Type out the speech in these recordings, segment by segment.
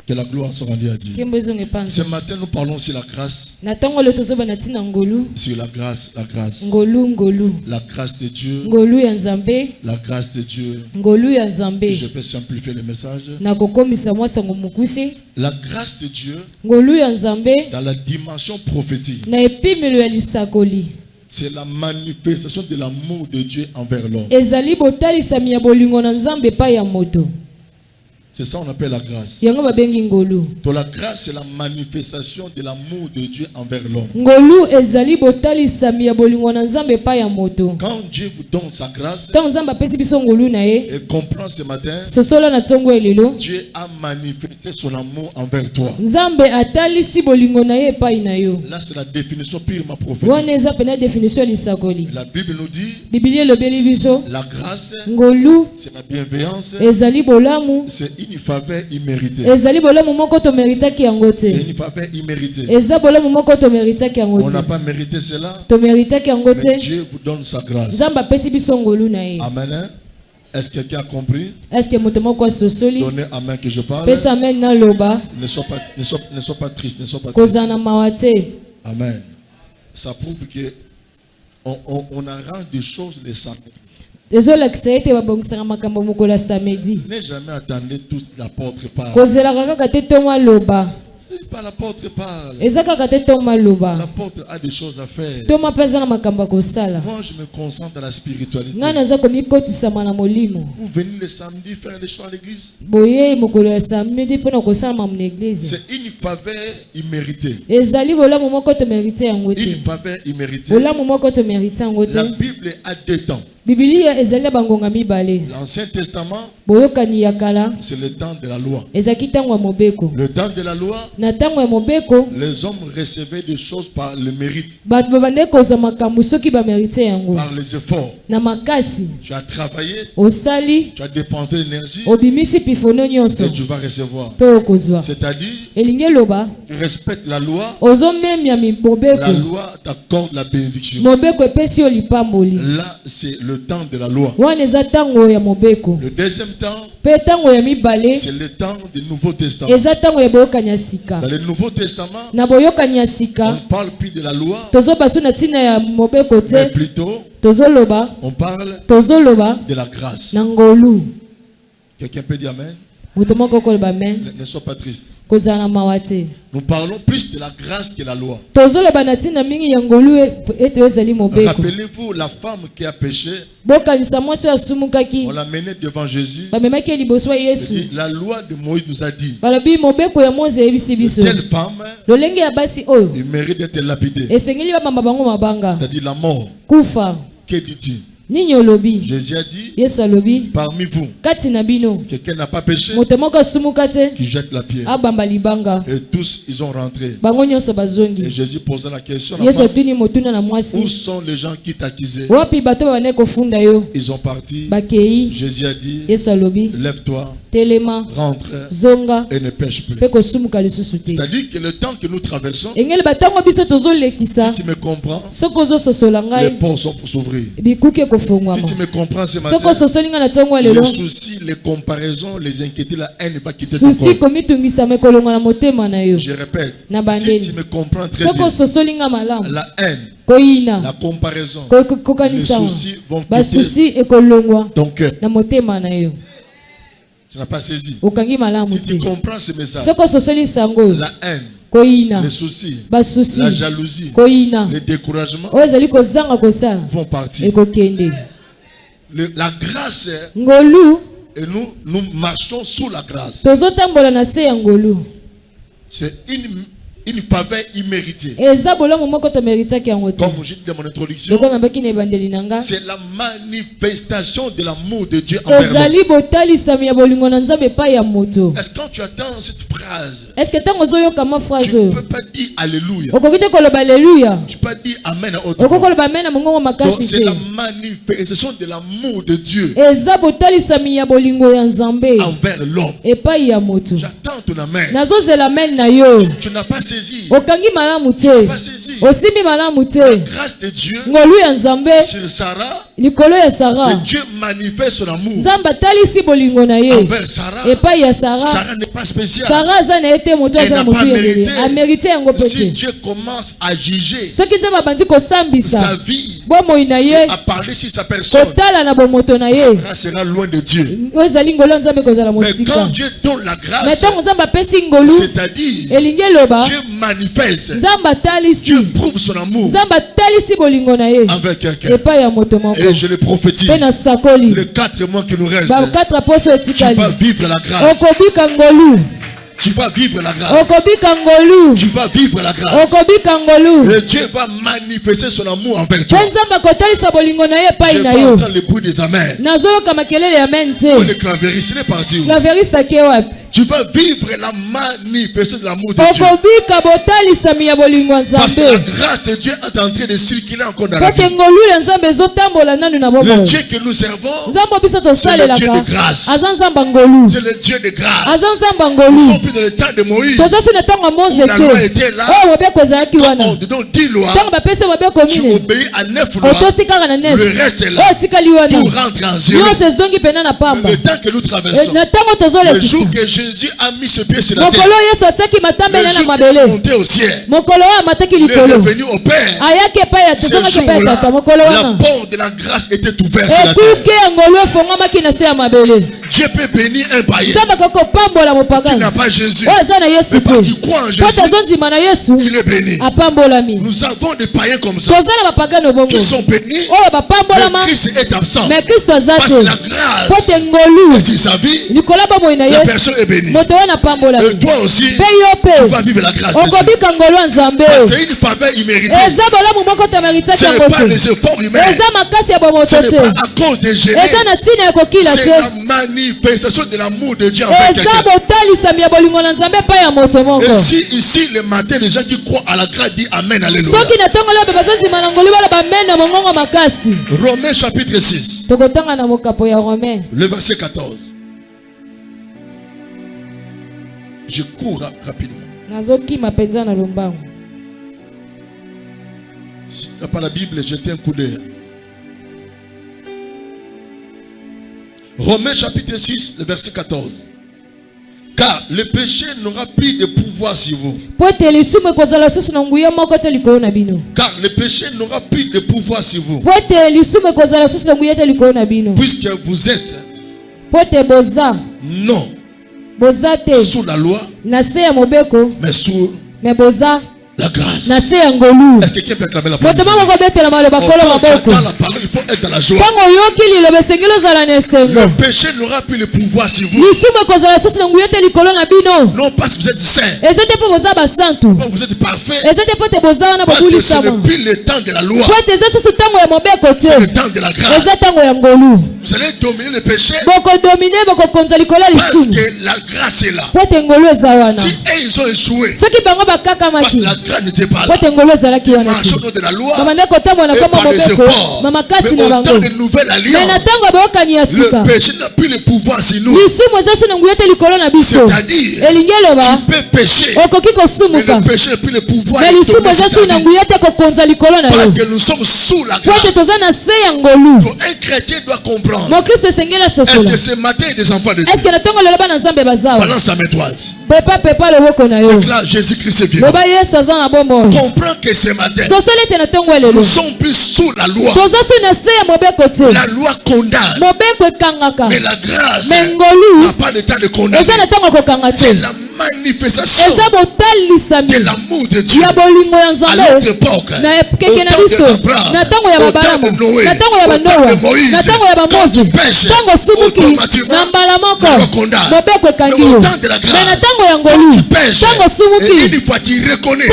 Que la gloire soit rendue à Dieu. Ce matin, nous parlons sur la grâce. Sur la grâce, la grâce. La grâce de Dieu. La grâce de Dieu. Je peux simplifier le message. La grâce de Dieu dans la dimension prophétique. C'est la manifestation de l'amour de Dieu envers l'homme. C'est ça qu'on appelle la grâce. Donc la grâce, c'est la manifestation de l'amour de Dieu envers l'homme. Quand Dieu vous donne sa grâce, et comprend ce matin, Dieu a manifesté son amour envers toi. Là, c'est la définition purement prophétique. La Bible nous dit, la grâce, c'est la bienveillance, c'est une faveur imméritée. C'est une faveur imméritée. On n'a pas mérité cela, mais Dieu vous donne sa grâce. Amen. Est-ce que quelqu'un a compris? Donnez amen que je parle. Ne sois pas triste, ne sois pas triste. Amen. Ça prouve que on arrange des choses les samedis. N'ai jamais attendu tout l'apôtre parle. C'est pas l'apôtre parle. L'apôtre a des choses à faire. Moi, je me concentre dans la spiritualité. Vous venez le samedi faire les choses à l'église. C'est une faveur imméritée. Une faveur imméritée. La Bible a deux temps. L'Ancien Testament, c'est le temps de la loi. Le temps de la loi, les hommes recevaient des choses par le mérite, par les efforts. Tu as travaillé, tu as dépensé l'énergie, et tu vas recevoir. C'est-à-dire, respecte la loi, la loi t'accorde la bénédiction. Là, c'est le temps de la loi. Le deuxième temps, c'est le temps du Nouveau Testament. Dans le Nouveau Testament, on ne parle plus de la loi, mais plutôt on parle de la grâce. Quelqu'un peut dire amen? Ne sois pas triste. Nous parlons plus de la grâce que la loi. Rappelez-vous la femme qui a péché. On l'a menée devant Jésus. La loi de Moïse nous a dit, telle femme, il mérite d'être lapidée. C'est-à-dire la mort. Que dit-il? Jésus a dit, parmi vous, quelqu'un n'a pas péché, qui jette la pierre. Et tous, ils ont rentré. Et Jésus posa la question, où sont les gens qui t'accusaient? Ils ont parti. Jésus a dit, lève-toi, rentre et ne pêche plus. C'est-à-dire que le temps que nous traversons, si tu me comprends, les portes sont pour s'ouvrir. Si tu me comprends ce matin, les soucis, les comparaisons, les inquiétudes, la haine va quitter ton corps. Je répète, si tu me comprends très bien, la haine, la comparaison, les soucis vont quitter ton cœur. Tu n'as pas saisi. Si tu comprends ce message, la haine, les soucis, la jalousie, les découragements vont partir. La grâce, et nous marchons sous la grâce. C'est une faveur imméritée. Comme je dis dans mon introduction, c'est la manifestation de l'amour de Dieu envers l'homme. Est-ce que quand tu attends cette phrase, tu ne peux pas dire Alléluia, tu peux pas dire Amen à autre chose. Donc c'est la manifestation de l'amour de Dieu envers l'homme. J'attends ton Amen. Tu n'as pas saisi. Tu n'as pas saisi. La grâce de Dieu sur Sarah, c'est Dieu manifeste son amour envers Sarah. Sarah n'est pas pas spéciale. Elle n'a pas mérité. Si Dieu commence à juger sa vie, à parler sur sa personne, ça sera loin de Dieu. Mais quand Dieu donne la grâce, c'est-à-dire Dieu manifeste, Dieu prouve son amour avec quelqu'un. Et je le prophétise, les 4 mois qui nous restent, tu vas vivre la grâce. Tu vas vivre la grâce. Tu vas vivre la grâce. Et Dieu va manifester son amour envers toi. Je vais entendre le bruit des amens. Oh, le clavériste, il est parti. Tu vas vivre la manifestation de l'amour de Dieu. Parce que la grâce de Dieu est en train de circuler encore dans la vie. Le Dieu que nous servons, c'est le Dieu de grâce. C'est le Dieu de grâce. Nous sommes plus dans le temps de Moïse, où la loi était là. Quand on donne 10 lois, tu obéis à 9 lois. Le reste est là. Tout rentre en zéro. Le temps que nous traversons, le jour que Jésus a mis ses pieds sur la terre, le jour qu'il est monté au ciel, il est revenu au Père. Ce jour-là, la porte de la grâce était ouverte sur la terre. Dieu peut bénir un païen qui n'a pas Jésus, mais parce qu'il croit en Jésus, il est béni. Nous avons des païens comme ça qui sont bénis, mais Christ est absent. Parce que la grâce est sur sa vie, la personne est bénie. Et toi aussi, tu vas vivre la grâce de Dieu. C'est une faveur imméritée. Ce n'est pas les efforts humains. Ce n'est pas à cause des génies. C'est la manifestation de l'amour de Dieu envers quelqu'un. Et si ici le matin, les gens qui croient à la grâce disent Amen, Alléluia. Romains chapitre 6, le verset 14. Je cours rapidement. Si tu n'as pas la Bible, jetez un coup d'œil. Romains chapitre 6, le verset 14. Car le péché n'aura plus de pouvoir sur vous. Car le péché n'aura plus de pouvoir sur vous. Puisque vous êtes non sous la loi, mais sous la grâce. Est-ce que quelqu'un peut acclamer la parole? Quand tu entends la parole, il faut être dans la joie. Le péché n'aura plus le pouvoir sur vous. Non parce que vous êtes saints, pas que vous êtes parfaits, parce que ce n'est plus le temps de la loi, c'est le temps de la grâce. Vous allez dominer le péché parce que la grâce est là. Si ils ont échoué, parce que la grâce n'était pas là, ils marchent au nom de la loi et par les efforts. Mais au temps de nouvelle alliance, le péché n'a plus le pouvoir sur nous. C'est-à-dire, tu peux pécher, mais le péché n'a plus le pouvoir sur ta vie. Parce que nous sommes sous la grâce. Donc un chrétien doit comprendre. Est-ce que ce matin des enfants de Dieu? Balance sa main droite. Déclare Jésus-Christ est vivant. Comprends que ce matin, nous sommes plus sous la loi. La loi condamne, mais la grâce n'a pas le temps de condamner. C'est la manifestation de l'amour de Dieu à notre époque, au temps de Noé, au temps de Moïse. Quand tu pêches, automatiquement la loi condamne. Mais au temps de la grâce, quand tu pêches, et une fois tu reconnais,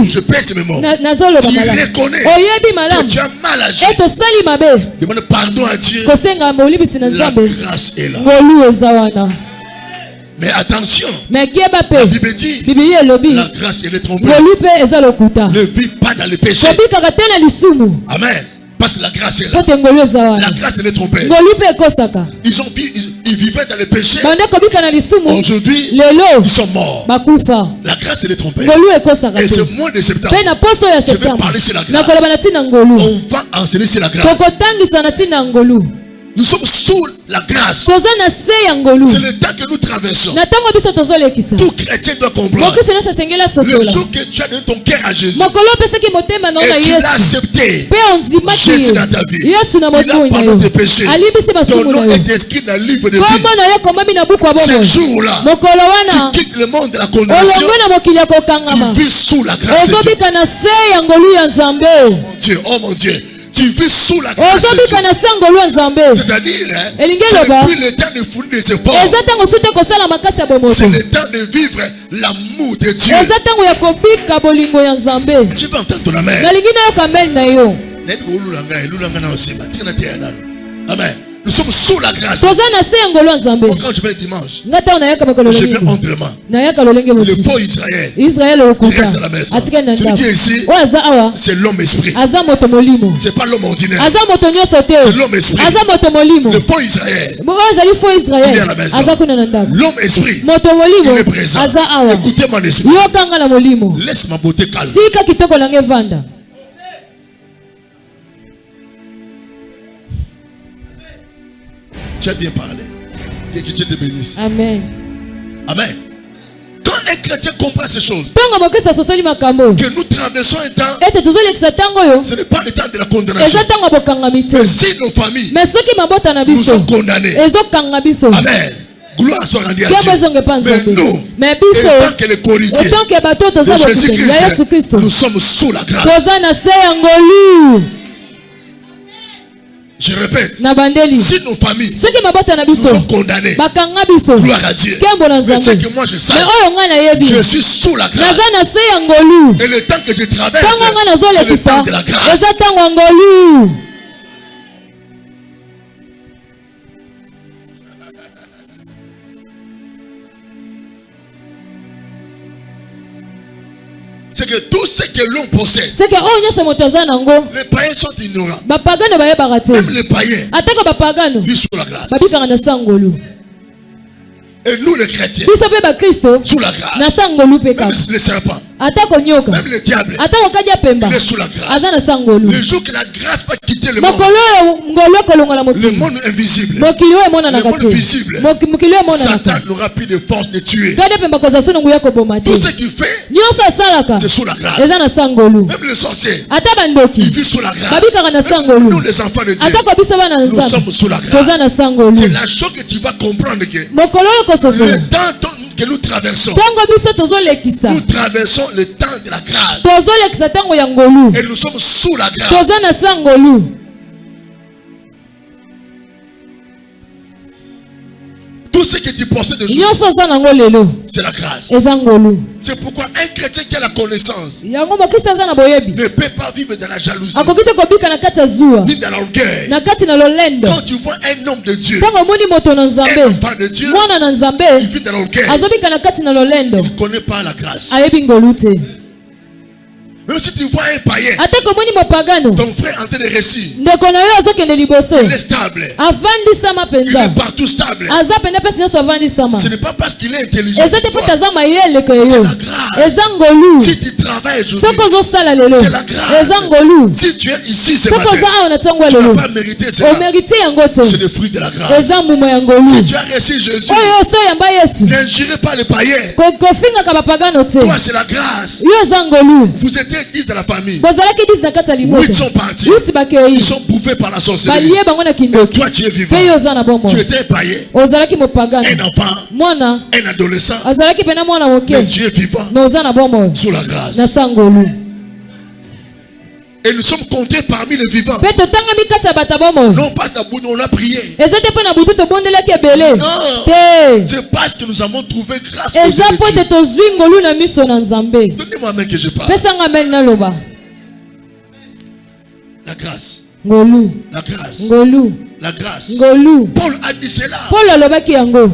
je pèse mes mots, tu reconnais que tu as mal agi, demande pardon à Dieu, la grâce est là. Mais attention, la Bible dit, la grâce elle est trompée. Ne vis pas dans le péché. Amen. Parce que la grâce est là. La grâce elle est trompée. Ils vivaient dans le péché. Aujourd'hui, ils sont morts. La grâce elle est trompée. Et ce mois de septembre, je vais parler sur la grâce. On va enseigner sur la grâce. Nous sommes sous la grâce. C'est le temps que nous traversons. Tout chrétien doit comprendre. Le jour que tu as donné ton cœur à Jésus, et tu l'as accepté, Jésus dans ta vie, il a pardonné tes péchés. Ton nom est inscrit dans le livre de vie. Ce jour-là, tu quittes le monde de la condamnation. Tu vis sous la grâce de Dieu. Oh mon Dieu. Tu vis sous la grâce de Dieu. C'est-à-dire, ce n'est plus le temps de fournir des efforts. C'est le temps de vivre l'amour de Dieu. Je veux entendre ton amen. Amen. Nous sommes sous la grâce. Quand je vais le dimanche, je viens humblement. Le faux Israël reste à la maison. Celui qui est ici, c'est l'homme esprit. C'est pas l'homme ordinaire. C'est l'homme esprit. Le faux Israël, il est à la maison. L'homme esprit, il est présent. Écoutez mon esprit. Laisse ma beauté calme. Tu as bien parlé. Que Dieu te bénisse. Amen. Amen. Quand un chrétien comprend ces choses, que nous traversons un temps, ce n'est pas le temps de la condamnation. Mais si nos familles nous sont condamnés, amen. Gloire soit rendue à Dieu. Mais nous, en tant que les Corinthiens de Jésus-Christ, nous sommes sous la grâce. Je répète, si nos familles nous sont condamnées, gloire à Dieu. Mais ce que moi je sais, je suis sous la grâce. Et le temps que je traverse, c'est le temps de la grâce. C'est que tout ce que l'on possède, les païens sont ignorants. Même les païens vivent sous la grâce. Et nous les chrétiens, sous la grâce. Même les serpents, même le diable, il est sous la grâce. Le jour que la grâce va quitter le monde invisible, le monde visible, Satan n'aura plus de force de tuer. Tout ce qu'il fait, c'est sous la grâce. Même le sorcier, il vit sous la grâce. Même nous les enfants de Dieu, nous sommes sous la grâce. C'est la chose que tu vas comprendre, que le temps que nous traversons le temps de la grâce. Et nous sommes sous la grâce. Tout ce que tu possèdes de jour, c'est la grâce. C'est pourquoi un chrétien qui a la connaissance ne peut pas vivre dans la jalousie ni dans l'orgueil. Quand tu vois un homme de Dieu, un enfant de Dieu, il vit dans l'orgueil. Il ne connaît pas la grâce. Même si tu vois un païen, ton frère en train de réussir, il est stable, il est partout stable. Ce n'est pas parce qu'il est intelligent, c'est la grâce. Si tu travailles aujourd'hui, c'est la grâce. Si tu es ici ce matin, tu n'as pas mérité cela, c'est le fruit de la grâce. Si tu as reçu Jésus, n'injurez pas les païens. Toi c'est la grâce. Vous êtes 10 de la famille. 8 sont partis. Ils sont bouffés par la sorcellerie. Et toi tu es vivant. Tu étais païen, un enfant, un adolescent, mais tu es vivant sous la grâce. Et nous sommes comptés parmi les vivants. Non pas on a prié. Non, c'est parce que nous avons trouvé grâce aux yeux de Dieu. Donnez-moi un main que je parle. La grâce. La grâce. La grâce. Paul a dit cela.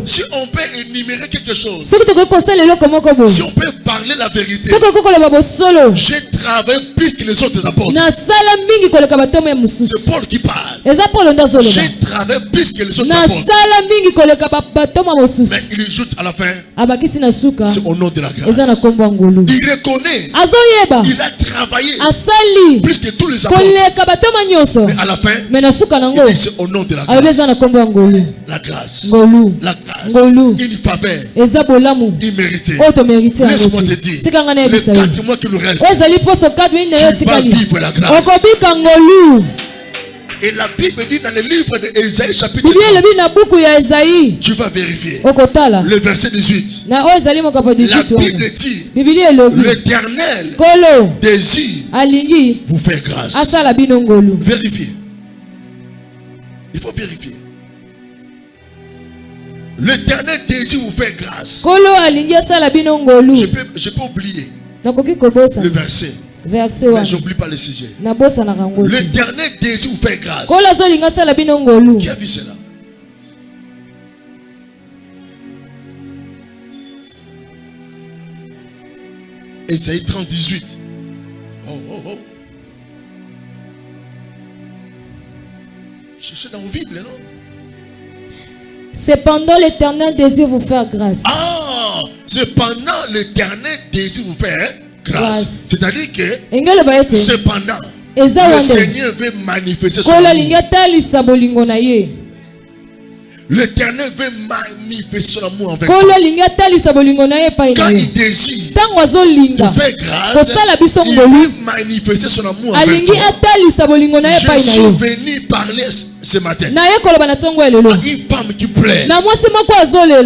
Si on peut énumérer quelque chose, si on peut parler parler la vérité, j'ai travaillé plus que les autres apôtres. C'est Paul qui parle. J'ai travaillé plus que les autres apôtres. Mais il ajoute à la fin, c'est au nom de la grâce. Il reconnaît, il a travaillé plus que tous les apôtres. Mais à la fin, il dit c'est au nom de la grâce. La grâce. La grâce. Une faveur imméritée. Laisse-moi te dire, les 4 mois qui nous restent, tu vas vivre la grâce. Et la Bible dit dans le livre d'Ésaïe chapitre 30, tu vas vérifier le verset 18. La Bible dit, l'Éternel désire vous faire grâce. Vérifiez. Il faut vérifier. L'Éternel désire vous faire grâce. Je peux oublier le verset. Mais j'oublie pas le sujet. L'Éternel désire vous faire grâce. Qui a vu cela? Ésaïe 30, 18. Oh. Cherchez dans vos Bibles, non? Cependant, l'Éternel désire vous faire grâce. Ah, cependant, l'Éternel désire vous faire grâce. C'est-à-dire que cependant, le Seigneur veut manifester son amour. L'Éternel veut manifester son amour envers toi. Quand il désire pour faire grâce, il veut manifester son amour envers toi. Je suis venu parler ce matin à une femme qui pleure, à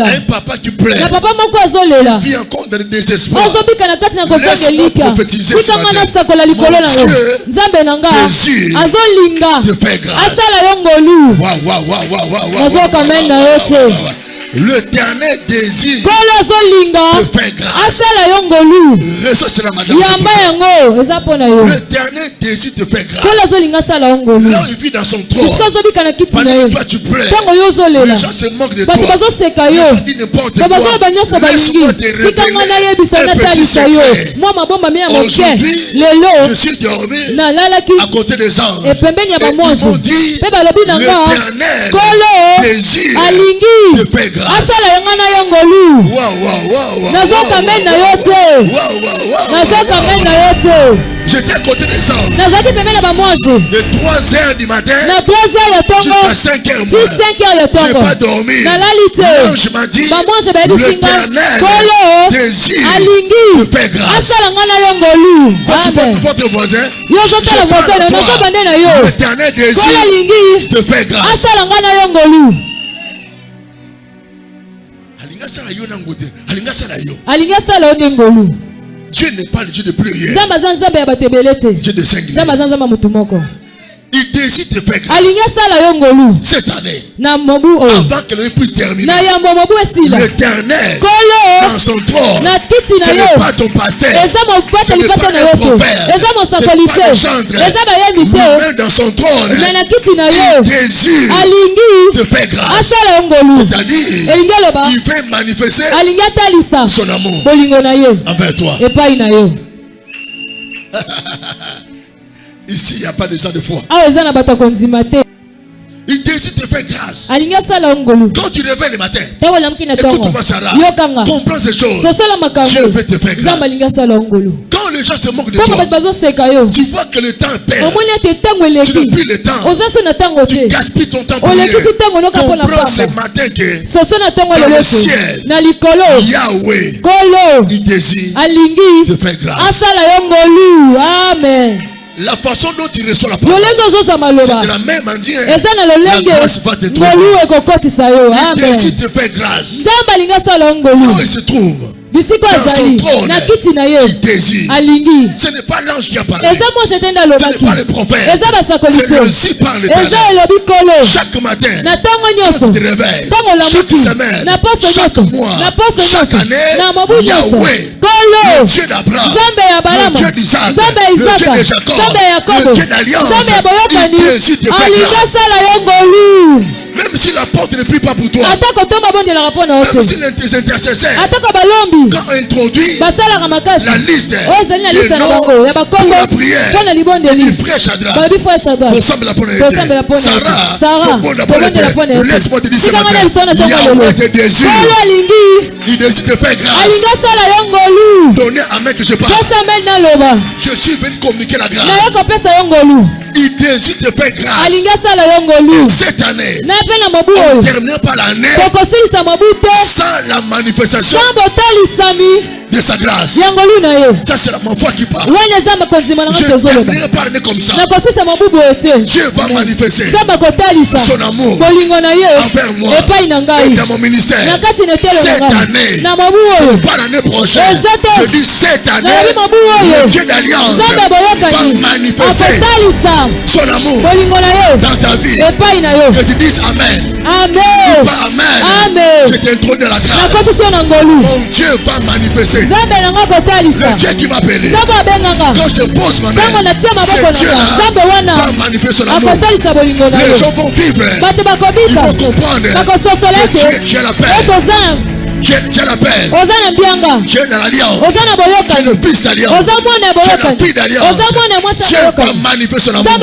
un papa qui pleure, qui vit encore dans le désespoir. Laisse-moi prophétiser ce matin. Mon Dieu désire te faire grâce. L'Éternel désire te faire grâce. Reçois cela, madame. L'Éternel désire te faire grâce. Là où il vit dans son trône, pendant que toi tu pleures, les gens se moquent de toi. Les gens disent n'importe quoi. Laisse-moi te révéler un petit secret. Aujourd'hui, je suis dormi à côté des anges. Et ils m'ont dit, l'Éternel désire te faire grâce. J'étais à côté des anges. De 3h du matin jusqu'à 5h. Je n'ai pas dormi. L'ange m'a dit, l'Éternel désire te faire grâce. Quand tu vois votre voisin, l'Éternel désire te faire grâce. Dieu n'est pas le Dieu de prière. Dieu de singulier. Il désire te faire grâce. Cette année, avant que l'année puisse terminer, l'Éternel dans son trône, ce n'est pas ton pasteur, ce n'est pas un prophète, ce n'est pas le chantre, lui-même dans son trône, il désire te faire grâce. C'est-à-dire, il veut manifester son amour envers toi. Ici, il n'y a pas de gens de foi. Il désire te faire grâce. Quand tu réveilles le matin, écoute-moi Sarah, comprends ces choses. Je vais te faire grâce. Quand les gens se moquent de toi, tu vois que le temps perd. Tu n'as plus le temps. Tu gaspilles ton temps pour rien. Comprends ce matin que dans le ciel, Yahweh, il désire te faire grâce. Amen. La façon dont tu reçois la parole, c'est de la même manière. La grâce va te trouver. Il désire te faire grâce. Là où il se trouve, dans son trône, il désire. Ce n'est pas l'ange qui a parlé. Ce n'est pas le prophète. C'est le si par l'Éternel. Chaque matin, quand tu te réveilles, chaque semaine, chaque mois, chaque année, Yahweh, le Dieu d'Abraham, le Dieu d'Isaac, le Dieu de Jacob, le Dieu d'Alliance, il désire te faire grâce. Même si la porte ne prie pas pour toi. Même si les intercesseurs, quand on introduit la liste des noms pour la prière, du frère Shadrach, ressemble à la Sarah, laisse-moi te dire ce matin, Yahweh te désire. Il désire te faire grâce. Donnez à main que je parle. Je suis venu communiquer la grâce. Il désire te faire grâce. Et cette année, on ne terminera pas l'année sans la manifestation de sa grâce. Ça c'est ma foi qui parle. Je ne terminerai pas l'année comme ça. Dieu va manifester son amour envers moi et dans mon ministère. Cette année, ce n'est pas l'année prochaine. Je dis cette année, le Dieu d'alliance va manifester son amour dans ta vie. Que tu dises Amen. Amen. Pas Amen. Je t'introduis dans la grâce. Mon Dieu va manifester. Le Dieu qui m'a appelé. Quand je pose ma main, c'est Dieu-là va manifester son amour. Les gens vont vivre. Il faut comprendre que Dieu est la paix. Dieu est la paix. Dieu est dans l'alliance. Dieu est le fils d'alliance. Dieu est la fille d'alliance. Dieu va manifester son amour.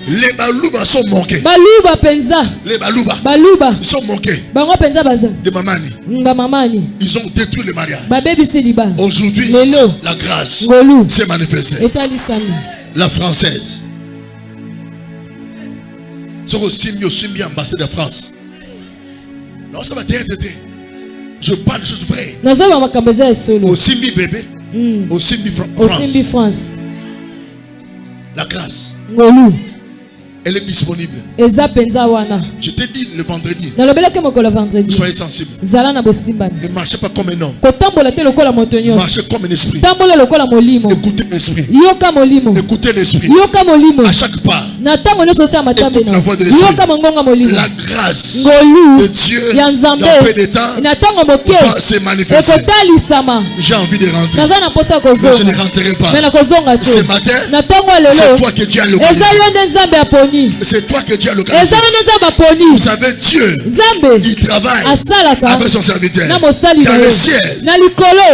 Les balouba sont manqués. Les balouba ils sont manqués. De mamani. Ils ont détruit le mariage. Aujourd'hui, la grâce s'est manifestée. La française. C'est aussi bien ambassadeur de France. Non, ça va t'aider. Je parle de choses vraies. Aussi bien bébé. Aussi bien France. La grâce. Elle est disponible. Je t'ai dit le vendredi. Soyez sensible. Ne marchez pas comme un homme. Marchez comme un esprit. Écoutez l'esprit. Écoutez l'esprit. À chaque pas. Écoute la voix de l'esprit. La grâce de Dieu dans peu de temps va se manifester. J'ai envie de rentrer. Mais je ne rentrerai pas. Ce matin, c'est toi que Dieu a localisé. C'est toi que Dieu a localisé. Vous savez, Dieu, il travaille avec son serviteur. Dans le ciel,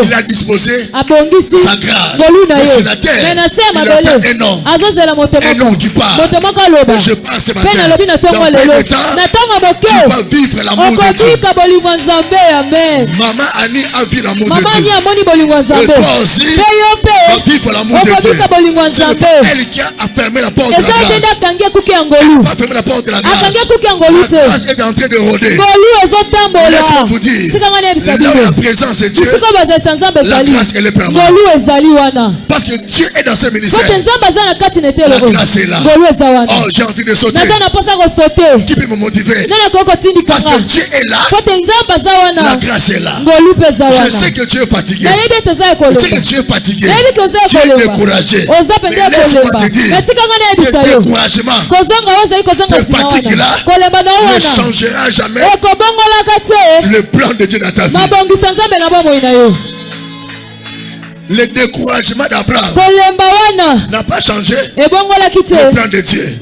il a disposé sa grâce. Mais sur la terre, il attend un homme qui parle. Et je parle ce matin. Dans peu de temps, tu vas vivre l'amour de Dieu. Maman Annie a vu l'amour de Dieu. Et toi aussi, tu vas vivre l'amour de Dieu. C'est elle qui a fermé la porte de la grâce. Elle va fermer la porte de la grâce. La grâce est en train de rôder. Laisse-moi vous dire, là où la présence de Dieu, la grâce elle est permanente. Parce que Dieu est dans ce ministère. La grâce est là. Oh, j'ai envie de sauter. Qui peut me motiver? Parce que Dieu est là. La grâce est là. Je sais que Dieu est fatigué. Je sais que Dieu est fatigué. Dieu est découragé. Mais laisse-moi te dire, le découragement, te fatigue là, ne changera jamais le plan de Dieu dans ta vie. Le découragement d'Abraham n'a pas changé le plan de Dieu.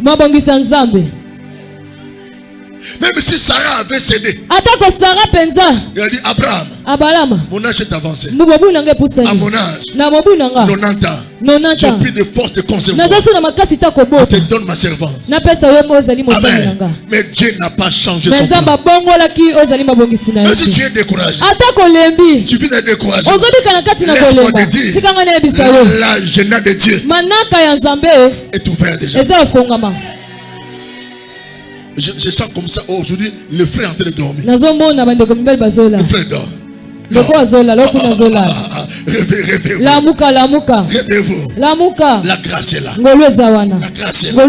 Même si Sarah avait cédé, il a dit Abraham, mon âge est avancé. À mon âge, 90 ans, j'ai pris de force de concevoir. Je te donne ma servante. Amen. Mais Dieu n'a pas changé son plan. Même si tu es découragé, tu vis d'être découragé, laisse-moi te dire, la jeunesse de Dieu est ouverte déjà. Je sens comme ça aujourd'hui le frère est en train de dormir. Le frère dort. Rêvez-vous. La grâce est là. La grâce est là.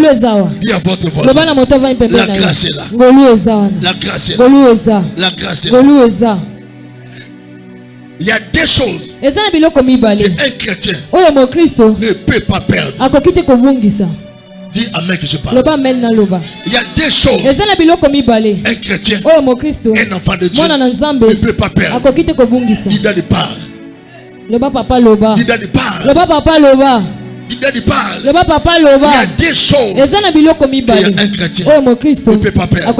Dis à votre voisin. La grâce est là. La grâce est là. La grâce est là. Il y a des choses qu'un chrétien ne peut pas perdre. Dis Amen que je parle. Il y a des choses un chrétien, un enfant de Dieu ne peut pas perdre. Dis dans les parts. Dis dans les parts. il y a des choses qu'un chrétien ne peut pas perdre.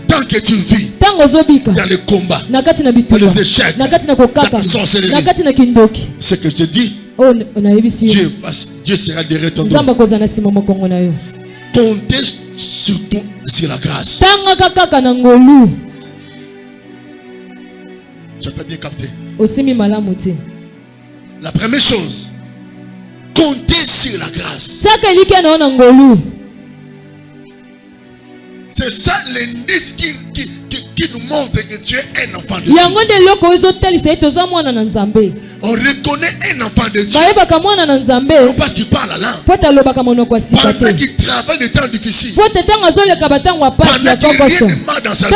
Tant que tu vis dans les combats, dans les échecs, dans la sorcellerie, ce que je dis, Dieu sera derrière ton dos. Comptez surtout sur la grâce. Tu peux bien capter. La première chose, comptez sur la grâce. C'est ça l'indice qui nous montre que tu es un enfant de Dieu. On reconnaît un enfant de Dieu. Non parce qu'il parle la langue. Pendant qu'il travaille des temps difficiles. Pendant qu'il n'y a rien de mal dans sa vie.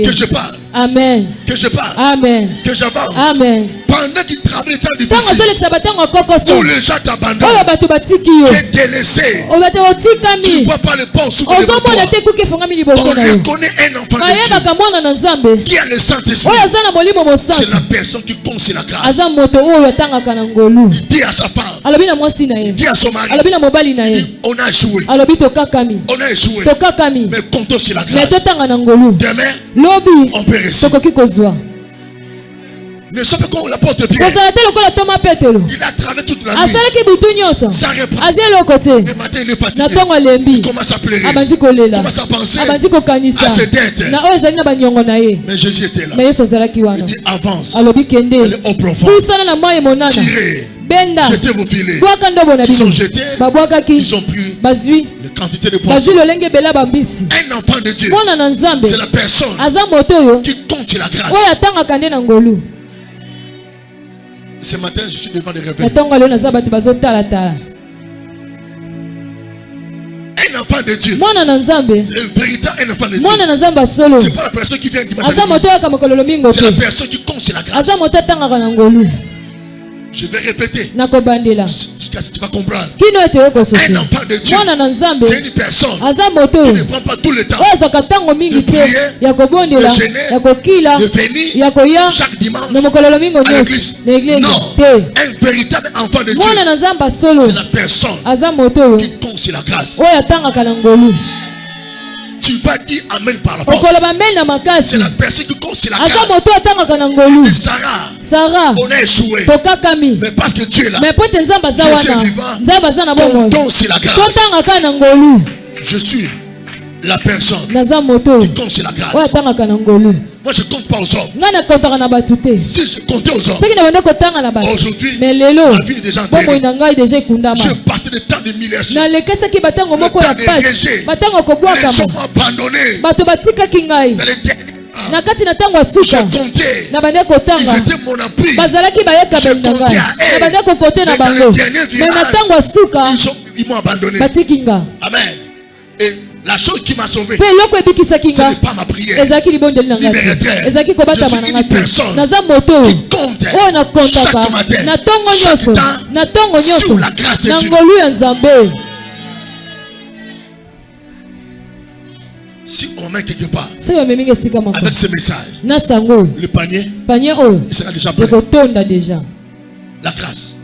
Que je parle. Amen. Que je parle. Amen. Que j'avance. Amen. Pendant qu'il travaille des temps difficiles. Tous les gens t'abandonnent. Tu es délaissé. Tu ne vois pas le pont sous le toit. On reconnaît un enfant de Dieu qui a le Saint-Esprit. C'est la personne qui compte sur la grâce. Il dit à sa femme, il dit à son mari, on a joué. On a échoué. Mais comptons sur la grâce. Demain, on peut réussir. Ne sois pas comme l'apôtre Pierre. Il a travaillé toute la nuit. Ça reprend. Le matin, il est fatigué. Il commence à pleurer. Il commence à penser à ses dettes. Mais Jésus était là. Il dit avance. Allez au profond. Tirez. Jetez vos filets. Ils ont jeté. Ils ont pris la quantité de poissons. Un enfant de Dieu, c'est la personne qui compte sur la grâce. Ce matin, je suis devant des réveils. Un enfant de Dieu, le véritable enfant de Dieu, c'est pas la personne qui vient dimanche, c'est la personne qui compte sur la grâce. Je vais répéter jusqu'à ce que tu vas comprendre. Un enfant de Dieu, c'est une personne qui ne prend pas tout le temps de prier, de gêner, de venir chaque dimanche à l'église. Non, un véritable enfant de Dieu, c'est la personne qui compte sur la grâce. Tu vas dire amen par la force. C'est la personne qui compte sur la grâce. Et Sarah, on a échoué. Mais parce que Dieu est là, Dieu est vivant, comptons sur la grâce. Je suis la personne qui compte sur la grâce. Moi je ne compte pas aux hommes. Si je comptais aux hommes, aujourd'hui, ma vie est déjà enterrée. Je passais des temps de humiliation, le temps de rejet. Les gens m'ont abandonné. Dans les derniers je comptais. Ils étaient mon appui. Je comptais à eux. Mais dans le dernier virage, ils m'ont abandonné. Amen. Et la chose qui m'a sauvé, ce n'est pas ma prière libératrice. Je suis une personne qui compte chaque matin, chaque temps sur la grâce de Dieu. Si on met quelque part avec ce message, le panier il sera déjà plein. La grâce.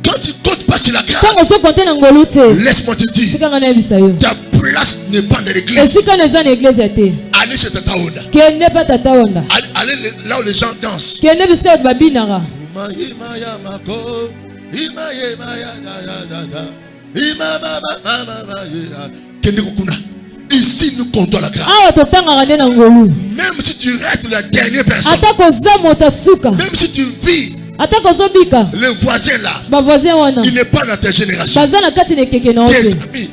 Quand tu comptes pas sur la grâce, laisse-moi te dire, ta place n'est pas dans l'église. Allez chez Tata Onda. Allez là où les gens dansent. Ici nous comptons la grâce. Même si tu restes la dernière personne, même si tu vis, le voisin là, il n'est pas dans ta génération. Tes amis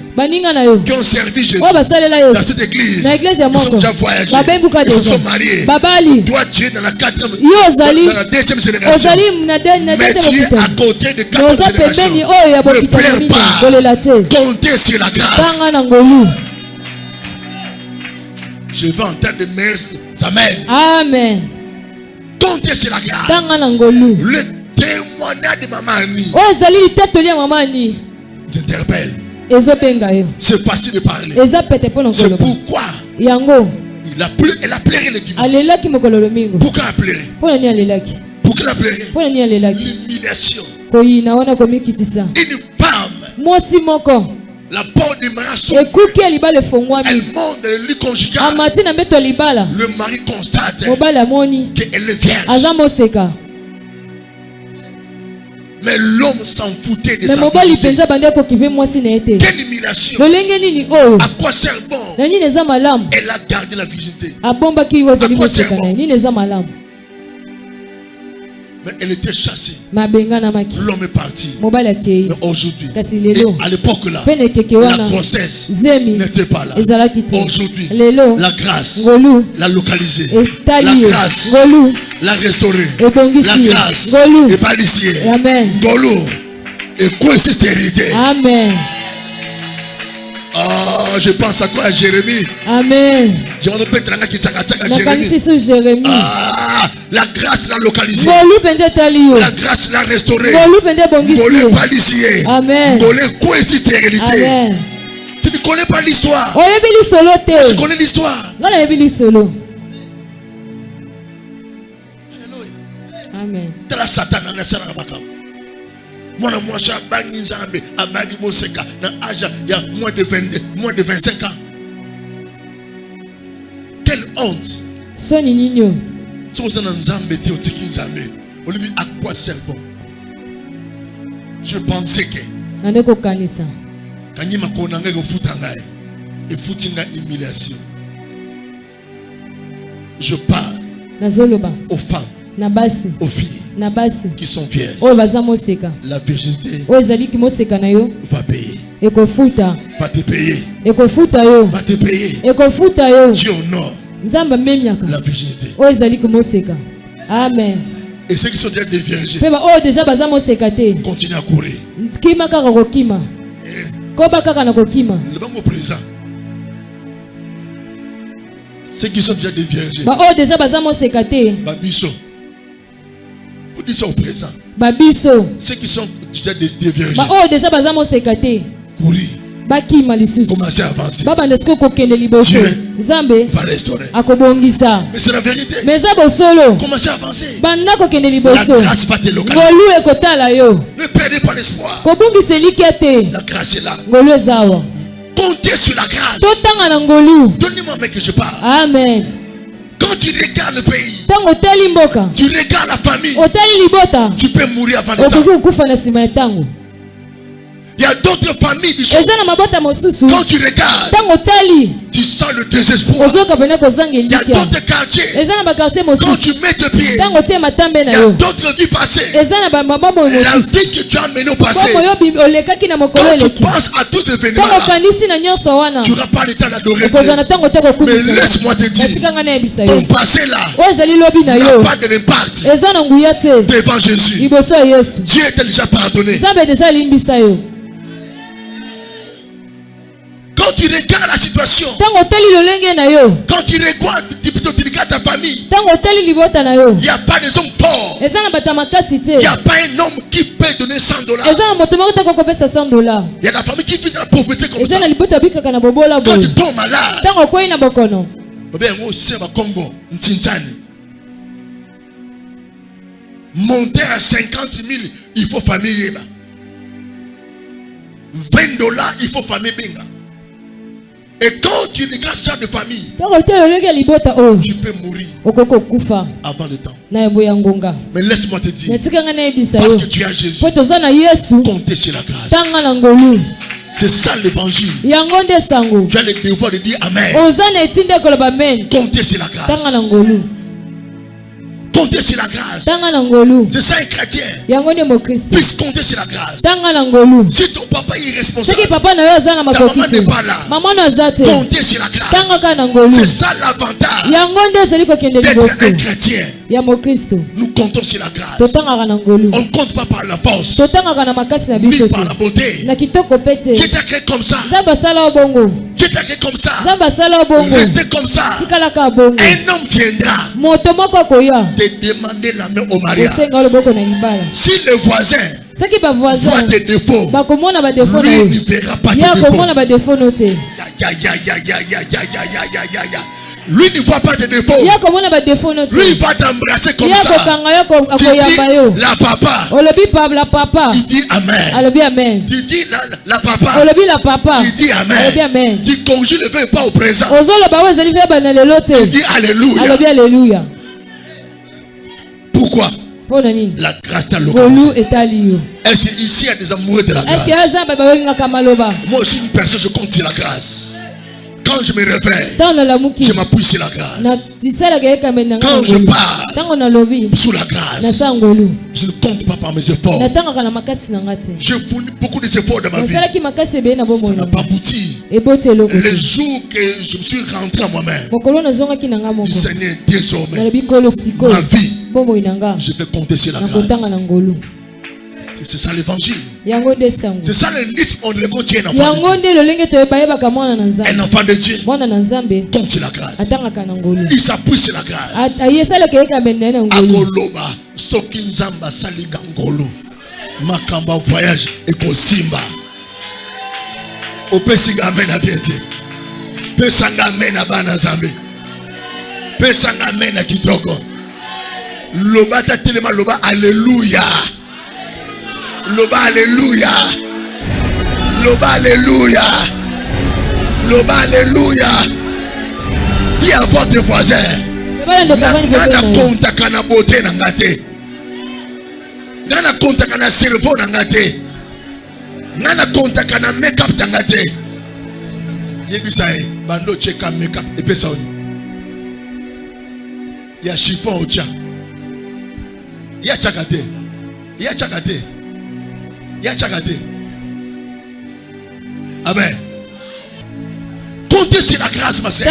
qui ont servi Jésus dans cette église, ils sont déjà voyagés, ils se sont mariés. Toi tu es dans la deuxième génération, mais tu es à côté de 4 générations. Ne pleure pas, comptez sur la grâce. Je vais entendre de meilleurs amen. Amen. Comptez sur la grâce. Le témoignage de maman Annie t'interpelle. C'est facile de parler. C'est pourquoi elle a pleuré le dimanche. Pourquoi elle a pleuré? Pourquoi Pourquoi la pleurer? L'humiliation. Une femme. La porte du mariage s'ouvre. Elle monte dans le lit conjugal. Le mari constate qu'elle est vierge. Mais l'homme s'en foutait de sa virginité. Quelle humiliation. À quoi sert bon? Elle a gardé la virginité. À quoi sert bon? Mais elle était chassée. L'homme est parti. Mais aujourd'hui, et à l'époque là, la grossesse n'était pas là. Aujourd'hui, la grâce l'a localisée. La grâce l'a restaurée. La grâce est palissée. Ngolo et quoi c'est hérité. Amen. Ah, je pense à quoi? À Jérémie. Amen. Ah, la grâce l'a localisé. La grâce l'a restauré. Ngolé palissé. Amen. Ngolé quoi c'est stérilité. Tu ne connais pas l'histoire. Tu connais l'histoire. Alléluia. Amen. Tala Satan na sala bakam. Mwana mwasha bangi nzambe abadi moseka na aja ya moins de 25 ans. Quelle honte. Soni ninyo. Soza na nzambe te otiki nzambe. Olibi à quoi sert bon? Je pensais que andeko kanisa. Kanyima kona ngeke ufuta ngai. Efutinga humiliation. Je parle aux femmes, aux filles qui sont vierges. La virginité va payer. Va te payer. Va te payer. Dieu honore la virginité. Amen. Et ceux qui sont déjà des vierges, continuez à courir. Le bon présent. Ceux qui sont déjà des vierges. Babiso. Vous dites ça au présent. Ceux qui sont déjà des vierges. Courir. Commencez à avancer. Dieu va restaurer. Mais c'est la vérité. Commencez à avancer. La grâce va te localiser. Ne perdez pas l'espoir. La grâce est là. Comptez sur la grâce. Donnez-moi que je parle. Amen. Quand tu regardes le pays, tu regardes la famille, tu peux mourir avant le temps. Il y a d'autres familles du monde. Quand tu regardes, tu sens le désespoir. Il y a d'autres quartiers. Quand tu mets tes pieds, il y a d'autres vies passées. La vie que tu as menée au passé. Quand tu penses à tous ces événements-là, tu n'auras pas le temps d'adorer Dieu. Mais laisse-moi te dire, ton passé-là n'a pas de l'impact devant Jésus. Dieu t'a déjà pardonné. Quand tu regardes la situation, quand tu regardes ta famille, il n'y a pas des hommes forts. Il n'y a pas un homme qui peut donner $100. Il y a la famille qui vit dans la pauvreté comme ça. Quand tu tombes malade, monter à 50 000, il faut famille. $20, il faut famille. Et quand tu regardes ce genre de famille, tu peux mourir avant le temps. Mais laisse-moi te dire, parce que tu as Jésus, comptez sur la grâce. C'est ça l'évangile. Tu as le devoir de dire Amen. Comptez sur la grâce. Comptez sur la grâce. C'est ça un chrétien. Puisse compter sur la grâce. Si ton papa est irresponsable, ta maman n'est pas là. Comptez sur la grâce. C'est ça l'avantage d'être un chrétien. Nous comptons sur la grâce. On ne compte pas par la force, ni par la beauté. Dieu t'a créé comme ça. Dieu t'a créé comme ça. Restez comme ça. Un homme viendra te demander la main au mariage. Si le voisin voit tes défauts, lui ne verra pas tes défauts. Lui ne voit pas de défauts. Lui il va t'embrasser comme ça. Tu dis la papa. Il dit amen. Tu dis la papa. Il dit amen. Tu conjugues le verbe pas au présent. Il dit alléluia. Pourquoi? La grâce t'a localisé. Est-ce qu'ici il y a des amoureux de la grâce? Moi aussi une personne, je compte sur la grâce. Quand je me réveille, je m'appuie sur la grâce. Quand je parle, sous la grâce, je ne compte pas par mes efforts. J'ai fourni beaucoup d'efforts dans ma vie. Ça n'a pas abouti. Les jours que je me suis rentré à moi-même, du Seigneur, désormais, ma vie, je vais compter sur la grâce. C'est ça l'évangile. C'est ça l'indice on le Dieu un enfant de Dieu. Compte sur la grâce. Il s'appuie sur la grâce. Agoloba sokinzamba saligangolo makamba voyage et kosimba. Opesinga mena biente. Pesanga mena bana zambe. Pesanga mena kitoko. Loba ta telema loba alléluia. Loba alléluia. Loba alléluia. Loba alléluia. Dis à votre voisin. Nana konta kana beauté nangate. Nana konta kana cerveau nangate. Nana konta kana make-up nangate. Yebisae bando cheka make-up epesa oni. Ya chiffon ocha. Ya chakate. Ya chakate. Amen. Comptez sur la grâce, ma sœur.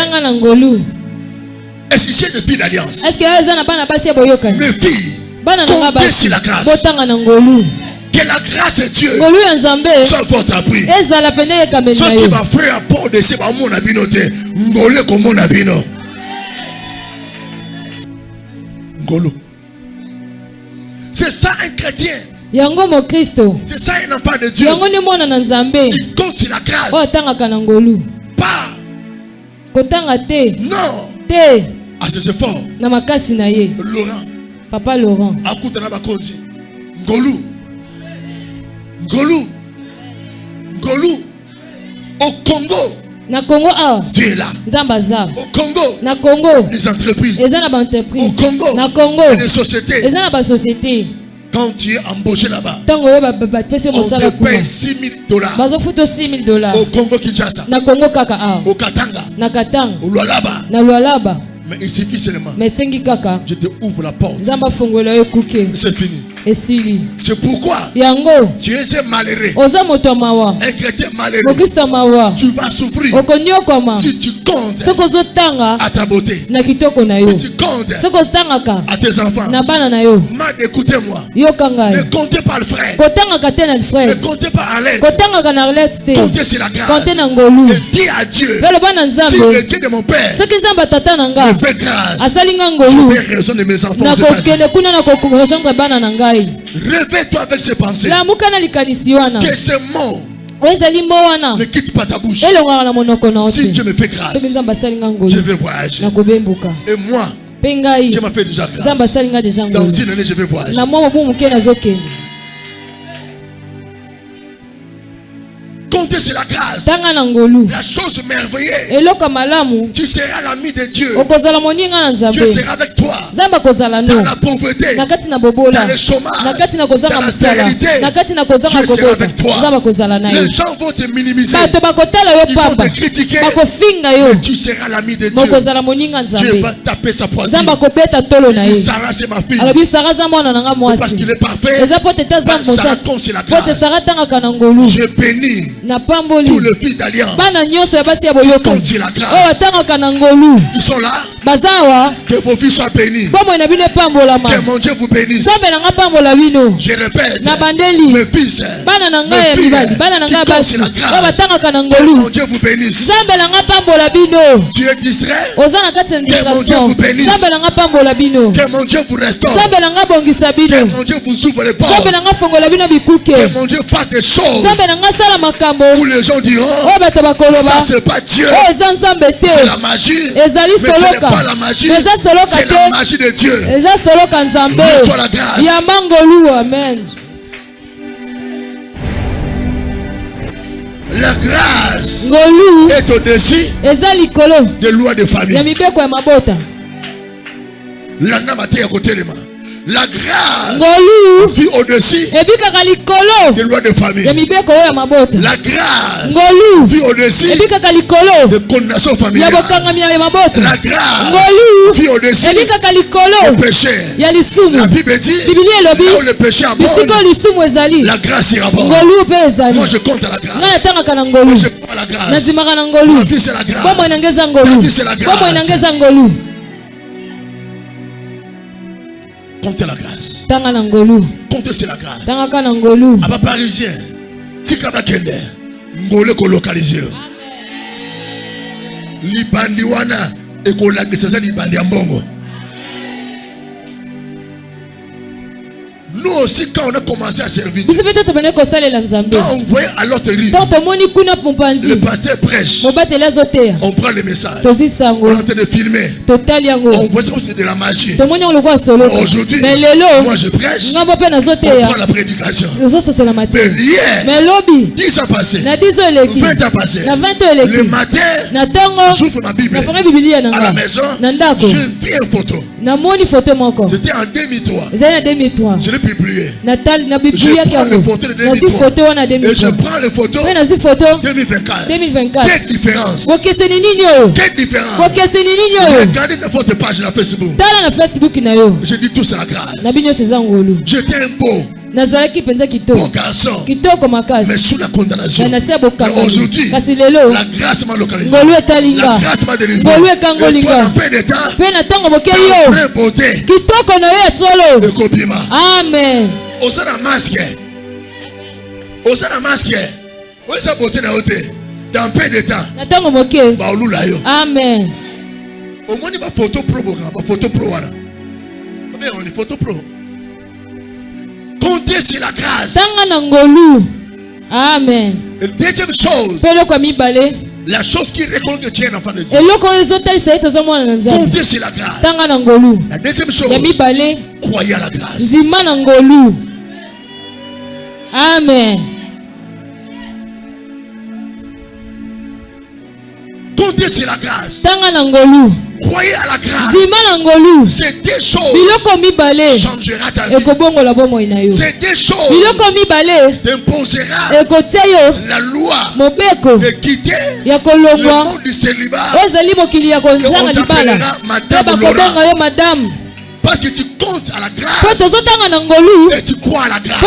Est-ce que c'est une fille d'alliance? Mes filles, comptez sur la grâce. Que la grâce de Dieu soit votre appui. Ce qui va faire apport de ce mon abinote, ngole comme mon abino. Ngolo. C'est ça un chrétien. C'est ça un enfant de Dieu. Il compte sur la grâce. Pas. Non. Ah, c'est fort. Laurent. Papa Laurent. Ngolu. Au Congo. Na Congo Dieu est là. Zambaza. Au Congo. Na Congo. Les entreprises. Au Congo. Na Congo. Les sociétés. Sociétés. Quand tu es embauché là-bas, on te paye $6,000. Au Congo Kinshasa. Na Congo Kaka. Au Katanga. Na Katanga. Au Lualaba. Na Lualaba. Mais il suffit seulement. Mais sengi kaka. Je te ouvre la porte. C'est fini. C'est pourquoi tu es malheureux. Un chrétien malheureux. Tu vas souffrir. Si tu comptes à ta beauté. Si tu comptes à tes enfants. Écoutez-moi. Ne comptez pas le frère. Ne comptez pas à l'aide. Comptez sur la grâce. Et dis à Dieu. Si le Dieu de mon père me fait grâce, je vais raison de mes enfants. Réveille-toi avec ces pensées. Que ce mot ne quitte pas ta bouche. Si Dieu me fait grâce, je vais voyager. Et moi, Dieu m'a fait déjà grâce. Dans une année, je vais voyager. Comptez sur la grâce. La chose merveilleuse. Tu seras l'ami de Dieu. Dieu sera avec toi. Dans la pauvreté, dans le chômage, dans la stérilité, Dieu sera avec toi. Les gens vont te minimiser. Ils vont te critiquer. Mais tu seras l'ami de Dieu. Dieu va taper sa poitrine. Il dit, Sarah, c'est ma fille. Parce qu'il est parfait. Sarah compte sur la grâce. Je bénis tous les fils d'alliance. Compte sur la grâce. Ils sont là. Que vos filles soient bénies. Que mon Dieu vous bénisse. Je répète, mes fils, mes filles, qui comptent sur la grâce. Que mon Dieu vous bénisse. Tu es distrait. Que mon Dieu vous bénisse. Que mon Dieu vous restaure. Que mon Dieu vous ouvre les portes. Que mon Dieu fasse des choses où les gens diront, ça c'est pas Dieu, c'est la magie. Mais ce n'est pas la magie, c'est la magie de Dieu. Reçois la grâce. Amen. La grâce est au-dessus des lois de famille. La grâce vit au-dessus des lois de famille. La grâce vit au-dessus des condamnations familiales. La grâce vit au-dessus des péchés. La Bible dit, là où le péché abonde, la grâce irabonde. Moi je compte à la grâce. Moi je crois à la grâce. Ma vie c'est la grâce. Ma vie c'est la grâce. Comptez la grâce. Comptez sur la grâce. Aba parisien, tikaba kende, ngole ko localiser. Libandi wana ekolagisa za libandi ya mbongo. Nous aussi, quand on a commencé à servir, quand on voyait à l'autre rive, le pasteur prêche, on prend le message, on est en train de filmer, on voit ça aussi de la magie. Aujourd'hui, moi je prêche, on prend la prédication. Mais hier, 10 ans passés, 20 ans passés, le matin, j'ouvre ma Bible à la maison, je vis une photo. C'était en 2003. Je l'ai publié. Je prends les photos de 2003 et je prends les photos 2024. Quelle différence? Quelle différence? Regardez dans votre page sur Facebook. Je dis tout c'est la grâce. J'étais un beau garçon, mais sous la condamnation. Aujourd'hui, la grâce m'a localisé. La grâce m'a délivré. Et toi, en peu de temps, ta vraie beauté de Kobima. Amen. Osana masque. Osana masque. Osana beauté na hôtel. Dans peu de temps. Amen. Au moins, il y a une photo pro. Photo pro. On est photo pro. Comptez sur la grâce. Amen. Et deuxième chose, la chose qui reconnaît que tu es un enfant de Dieu. Comptez sur la grâce. La deuxième chose, croyez à la grâce. Amen. Comptez sur la grâce. Croyez à la grâce. C'est des choses changera ta vie. C'est des choses t'imposera la loi de quitter le monde du célibat. Et on t'appellera Madame. Parce que tu comptes à la grâce et tu crois à la grâce.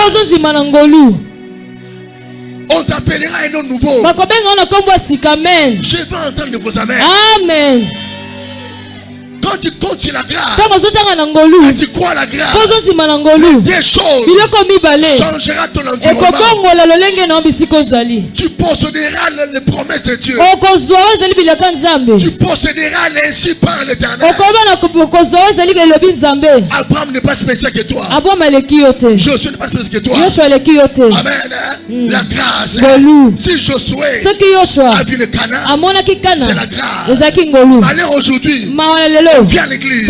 On t'appellera un nom nouveau. Je vais entendre vos amens. Amen. Quand tu comptes sur la grâce et tu crois à la grâce, des choses changera ton environnement. Tu posséderas les promesses de Dieu. Tu posséderas l'insu par l'Éternel. Abraham n'est pas spécial que toi. Josué n'est pas spécial que toi. Amen. La grâce. Si Josué a vu le Canaan, c'est la grâce. Allez aujourd'hui. On vient à l'église,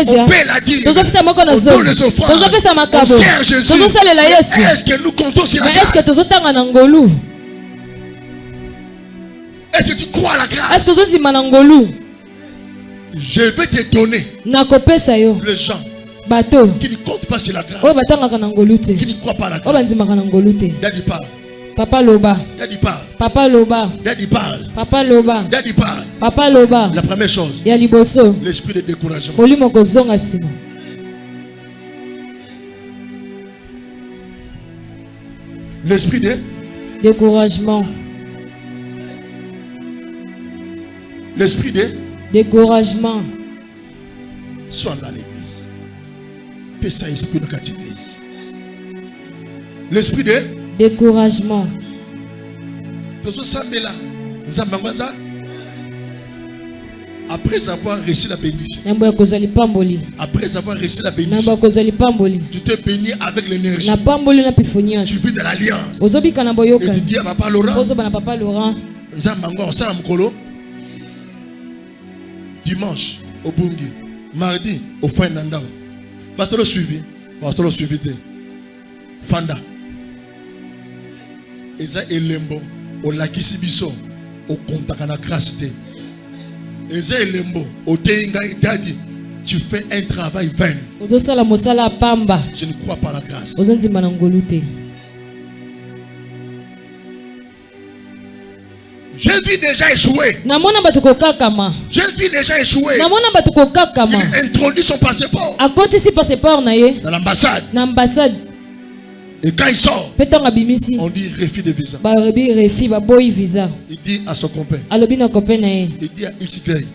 on paie la dîme, on donne les offrandes, on sert Jésus. Est-ce que nous comptons sur la grâce? Est-ce que tu crois à la grâce? Je vais te donner les gens qui ne comptent pas sur la grâce, qui ne croient pas à la grâce. Daddy parle. Papa Loba. Daddy parle. Papa Loba. Daddy parle. Papa Loba. Daddy parle. Papa Loba. La première chose, l'esprit de découragement. L'esprit de découragement. L'esprit de découragement. Sois là l'église. Paix ça esprit dans cette église. L'esprit de découragement. Après avoir reçu la bénédiction. Après avoir reçu la bénédiction. Tu te bénis avec l'énergie. Tu vis de l'alliance. Et tu dis à Papa Laurent. Dimanche au Bungi. Mardi au Fainanda. Pasteur le suivi. Pasteur le suivi. Fanda. Eza elembo. Au lakisi biso. Au contact à la grâce. Eza elembo. Au teinga idadi. Tu fais un travail vain. Je ne crois pas à la grâce. Je vis déjà échoué. Je vis déjà échoué. Il introduit son passeport dans l'ambassade. Et quand il sort, on dit refus de visa. Il dit à son copain. Il dit à XY.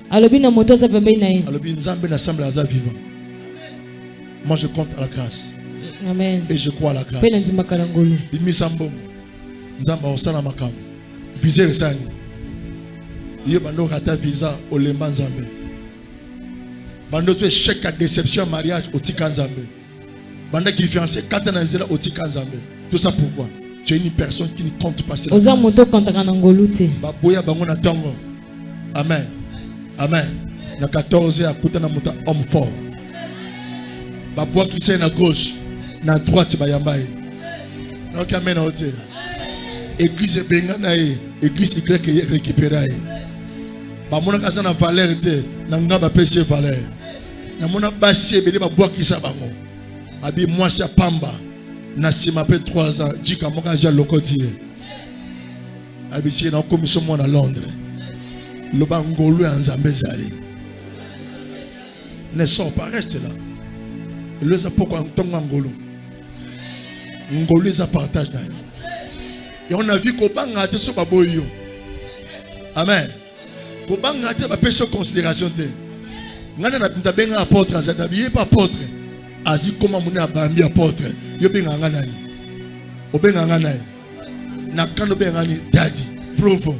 Moi je compte à la grâce. Amen. Et je crois à la grâce. Visa resani. Il bando rata visa au lemba nzambe. Bando tu chèque à déception mariage au tika nzambe. Bando qui fiancé 4 ans nzela au tika nzambe. Tout ça pourquoi? Tu es une personne qui ne compte pas sur la grâce. Baboya bango na tango. Amen. Amen. Na 14 à kuta na muta homme fort. Baboya qui c'est na gauche, na droite bayambaye. Donc amen au Dieu. Église Benganae, église Y récupérée. Bamona kasana valeur te, nanga ba pese valeur. Na mona basse bele ba bois ki sa bango. Abi moi sa pamba. Na sima pe 3 ans, dika moka ja lokoti. Abi si na commission mo na Londres. Le ba ngolu en Nzambe zali. Ne sors pas, reste là. Le sa pourquoi ntonga ngolu. Ngolu sa partage na. Et on a vu qu'au banga te so baboyo. Amen. Qu'au banga te ba pese considération te. Ngana na pinta benga apôtre azada biye pas apôtre. Azi comment mona bambi apôtre. Yo benga ngana ni. O benga ngana ni. Na kano benga ni daddy. Provo.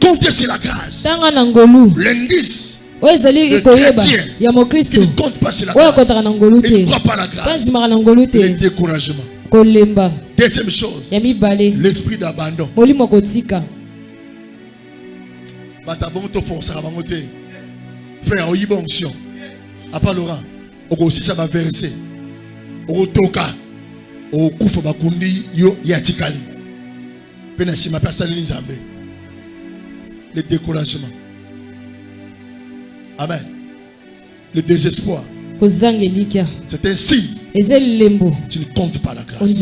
Comptez sur la grâce. Tanga na ngolu. L'indice. Le chrétien qui ne compte pas sur la grâce. Il ne croit pas à la grâce. Le découragement. Deuxième chose, l'esprit d'abandon. Frère, on y va onction. Après Laurent, on aussi ça va verser. On toka. On koufa bakundi yo yatikali. Penasi ma personne nzambe. Le découragement. Amen. Le désespoir. C'est un signe. Tu ne comptes pas la grâce. Et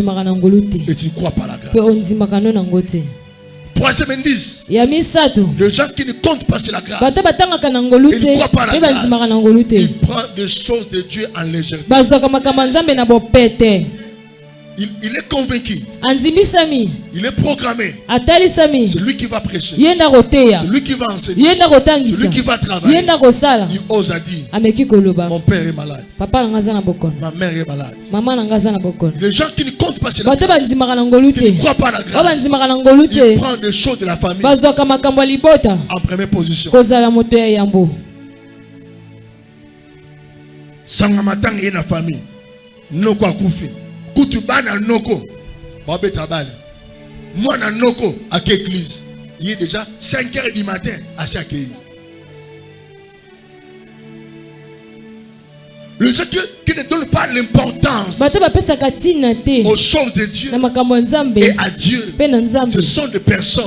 tu ne crois pas la grâce. Troisième indice. Les gens qui ne comptent pas sur la grâce. Ils ne croient pas la grâce. Ils prennent des choses de Dieu en légèreté. Il est convaincu. Il est programmé. C'est lui qui va prêcher. C'est lui qui va enseigner. C'est lui qui va travailler. Il ose à dire. Mon père est malade. Ma mère est malade. Les gens qui ne comptent pas sur la grâce, qui ne croient pas à la grâce, ils prennent des choses de la famille en première position. Sangamatang est la famille. Noko akufi. Kutubana noko. Babeta bale. Moi na noko à l'église. Il est déjà 5h du matin à chaque pays. Les gens qui ne donnent pas l'importance aux choses de Dieu et à Dieu, ce sont des personnes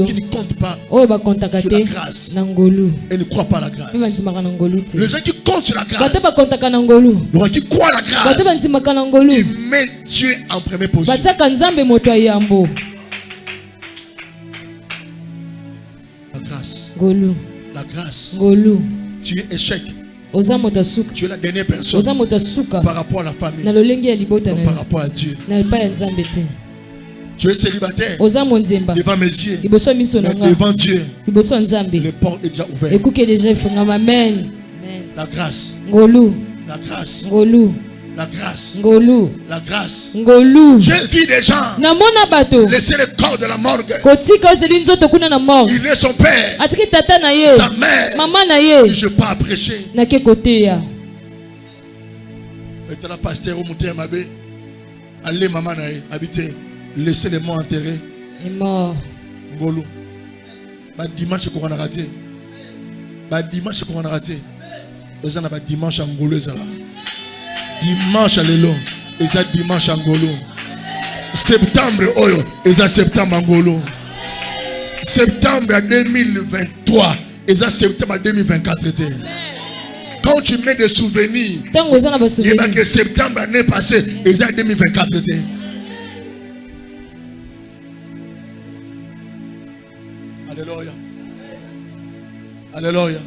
qui ne comptent pas sur la grâce et ne croient pas à la grâce. Les gens qui comptent sur la grâce, qui croient à la grâce, ils mettent Dieu en première position. La grâce. Tu es échec. Tu es la dernière personne par rapport à la famille, par rapport à Dieu. Tu es célibataire. Devant mes yeux. Mais devant Dieu. Le port est déjà ouvert. Amen. La grâce. La grâce. La grâce. La grâce. J'ai vu des gens laisser le corps de la morgue. Il est son père. Sa mère. Et je pars prêcher. Maintenant, pasteur Omuté allez maman habiter. Laissez les morts enterrés. Il est mort. Ngolo. Dimanche qu'on a raté. Dimanche qu'on a raté. Ils ont dimanche en Ngolo. Dimanche à l'élo. Ils ont dimanche en Ngolo. Septembre, oyo. Ils ont septembre en Ngolo. Septembre 2023. Ils ont septembre 2024. Quand tu mets des souvenirs, il y a que septembre l'année passée, ils ont 2024. Alléluia. Alléluia.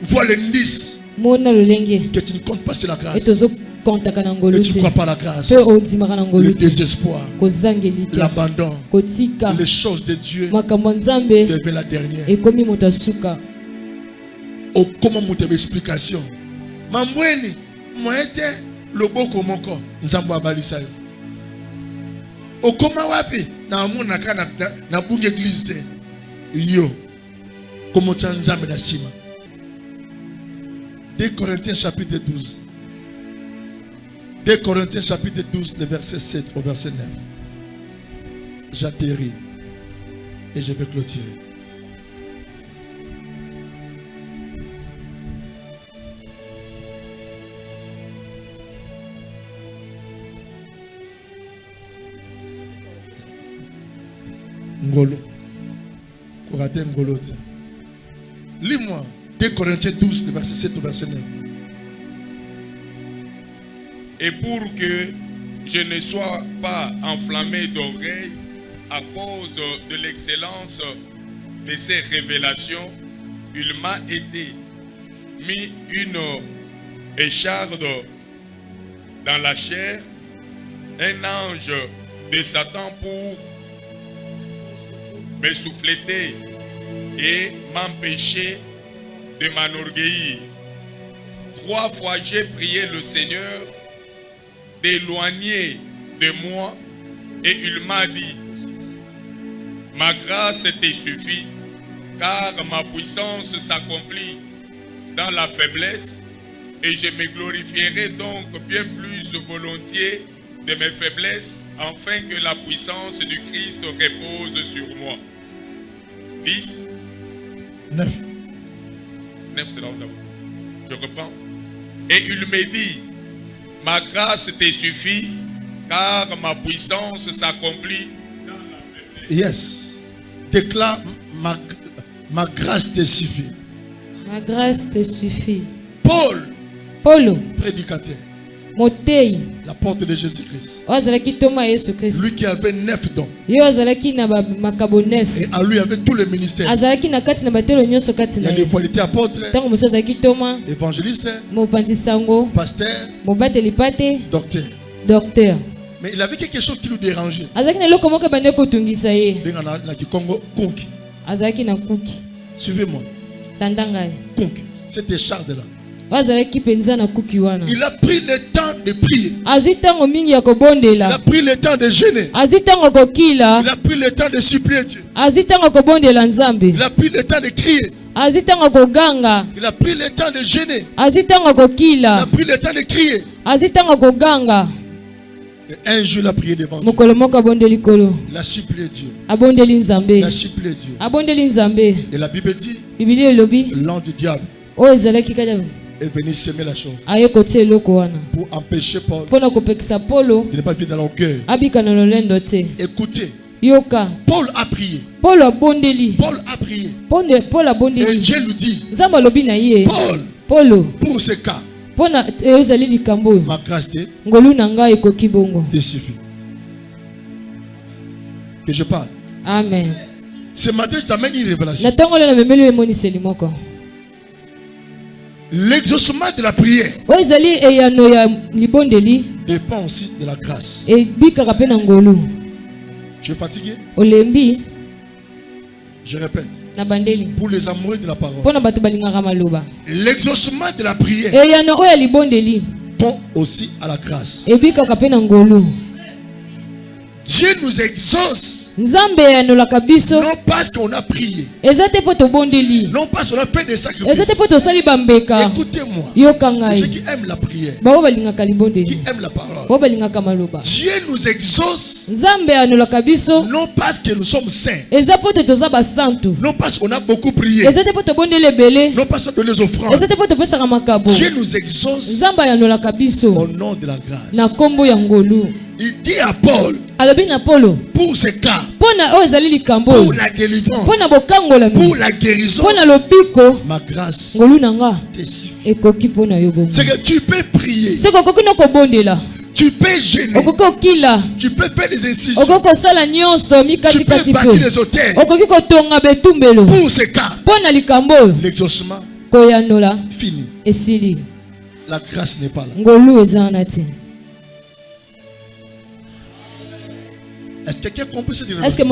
Vois l'indice que tu ne comptes pas sur la grâce. Que tu ne crois pas à la grâce. Le désespoir. L'abandon. Les choses de Dieu deviennent la dernière. Oh, comment mon explication? Mambweni, moi était le beau comme encore. Nous avons abalissé. Oh, comment wapi? Na mon nakana na bunge église. Yo, comment tu as nzambe na sima? 2 Corinthiens chapitre 12. 2 Corinthiens chapitre 12, le verset 7 au verset 9. J'atterris et je vais clôturer. Ngolo. Ngolo. Lis-moi 2 Corinthiens 12, le verset 7 au verset 9. Et pour que je ne sois pas enflammé d'orgueil à cause de l'excellence de ces révélations, il m'a été mis une écharde dans la chair, un ange de Satan pour me souffleter et m'empêcher de m'enorgueillir. 3 fois j'ai prié le Seigneur d'éloigner de moi et il m'a dit: ma grâce te suffit, car ma puissance s'accomplit dans la faiblesse, et je me glorifierai donc bien plus volontiers de mes faiblesses, afin que la puissance du Christ repose sur moi. 10. 9. 9, c'est là où je reprends. Et il me dit: ma grâce te suffit, car ma puissance s'accomplit dans la faiblesse. Yes. Déclare: ma grâce te suffit. Ma grâce te suffit. Paul, prédicateur. La porte de Jésus-Christ. Lui qui avait 9 dons. Et à lui avait tous les ministères. Il y a des qualités apôtres, évangélistes, pasteurs, docteurs. Mais il avait quelque chose qui nous dérangeait. Suivez-moi. C'était Charles là. Il a pris le temps de prier. Il a pris le temps de jeûner. Il a pris le temps de supplier Dieu. Il a pris le temps de crier. Il a pris le temps de jeûner. Il a pris le temps de crier. Et un jour il a prié devant Dieu. Il a supplié Dieu. Il a supplié Dieu. Et la Bible dit: l'ange du diable est venu semer la chose pour empêcher Paul de ne pas vivre dans l'orgueil. Écoutez, Paul a prié. Paul a prié. Et Dieu lui dit: Paul, pour ce cas, ma grâce te suffit. Que je parle. Amen. Ce matin, je t'amène une révélation. L'exaucement de la prière dépend aussi de la grâce. Tu es fatigué? Je répète. Pour les amoureux de la parole, l'exaucement de la prière répond aussi à la grâce. Dieu nous exauce. Non parce qu'on a prié. Non parce qu'on a fait des sacrifices. Écoutez-moi. Ceux qui aiment la prière, qui aiment la parole, Dieu nous exauce. Non parce que nous sommes saints. Non parce qu'on a beaucoup prié. Non parce qu'on donne les offrandes. Dieu nous exauce au nom de la grâce. Il dit à Paul, pour ce cas, pour la délivrance, pour la guérison, ma grâce te suffit. C'est que tu peux prier, tu peux gêner, tu peux faire des incisions, tu peux bâtir les hôtels. Pour ce cas, l'exaucement fini. La grâce n'est pas là. Est-ce que quelqu'un comprend cette révélation?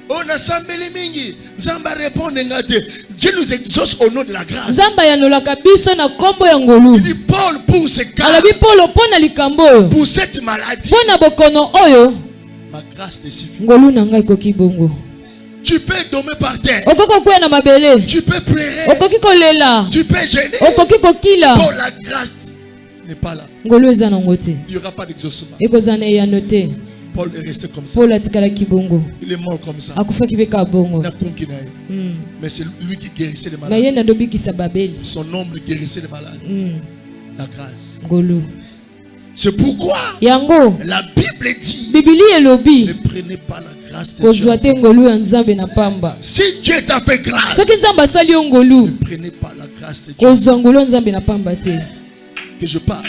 On a sambeli mingi. Zamba répond ngate. Dieu nous exauce au nom de la grâce. Il dit Paul pour ce cas. Pour cette maladie. Ma grâce te suffit. Tu peux dormir par terre. Tu peux pleurer. Tu peux gêner. Pour la grâce n'est pas là. Il n'y aura pas d'exaucement. Paul est resté comme ça. Il est mort comme ça. Mais c'est lui qui guérissait les malades. Son ombre guérissait les malades. La grâce. C'est pourquoi la Bible dit ne prenez pas la grâce de Dieu. Si Dieu t'a fait grâce, ne prenez pas la grâce de Dieu. Que je parle,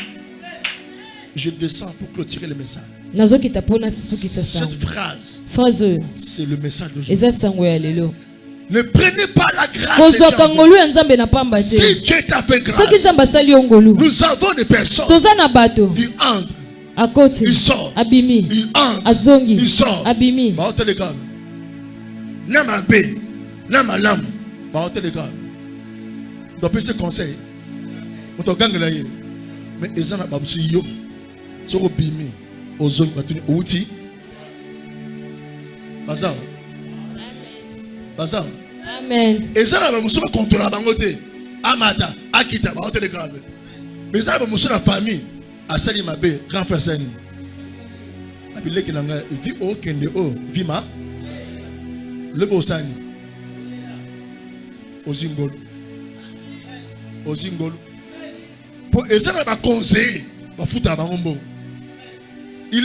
je descends pour clôturer le message. Cette phrase, c'est le message de Jésus. Ne prenez pas la grâce de Dieu. Si Dieu t'a fait grâce, nous avons des personnes. Ils entrent, ils sortent, ils entrent, ils sortent. Namabe, namalam, d'après ce conseil, on t'a gagné. Mais ils ont babsu yo, soko bimi, ozon batuni outi. Bazar. Bazar. Amen. Ils ont babsu contrôler bangote. Amata, akita, ba hôtel de grave. Mais ils ont babsu la famille. Asali mabe, grand frère Sani. Abile ki nanga vi o kende o, vima. Le bosani. Ozingol. Ozingol. Il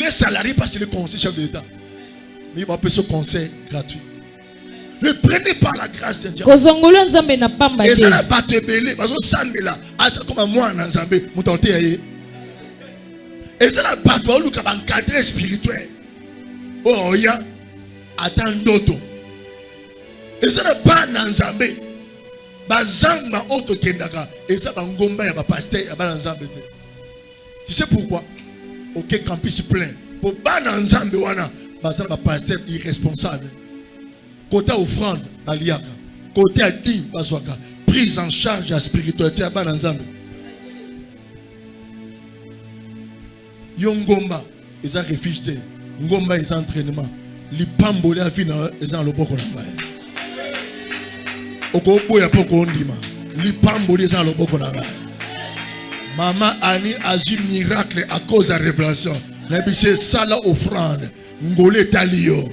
est salarié parce qu'il est conseiller chef de l'État. Mais il va appeler ce conseil gratuit. Ne prenez pas la grâce de Dieu. Et ça n'a pas te belé. Parce que ça là, comme moi en Zambé, mon tante est. Et ça n'a pas te belé. Un cadre spirituel. Oh, il y a attend d'autres. Et ça n'a pas en Zambé. Bazanga auto kendaka et ça bangomba ya ba pasteur ya ba nzambe te. Tu sais pourquoi? OK campus plein. Pour ba nzambe wana bazala ba pasteur irresponsable. Côté offrande baliaka. Côté adin bazwaka. Prise en charge à spiritualité ya ba nzambe. Yongomba ils ont réfugié. Ngomba ils entraînement. Lipambole a fini ils ont le boko na ba. Maman Annie a eu miracle à cause de la révélation. C'est ça la offrande. Ngole talio.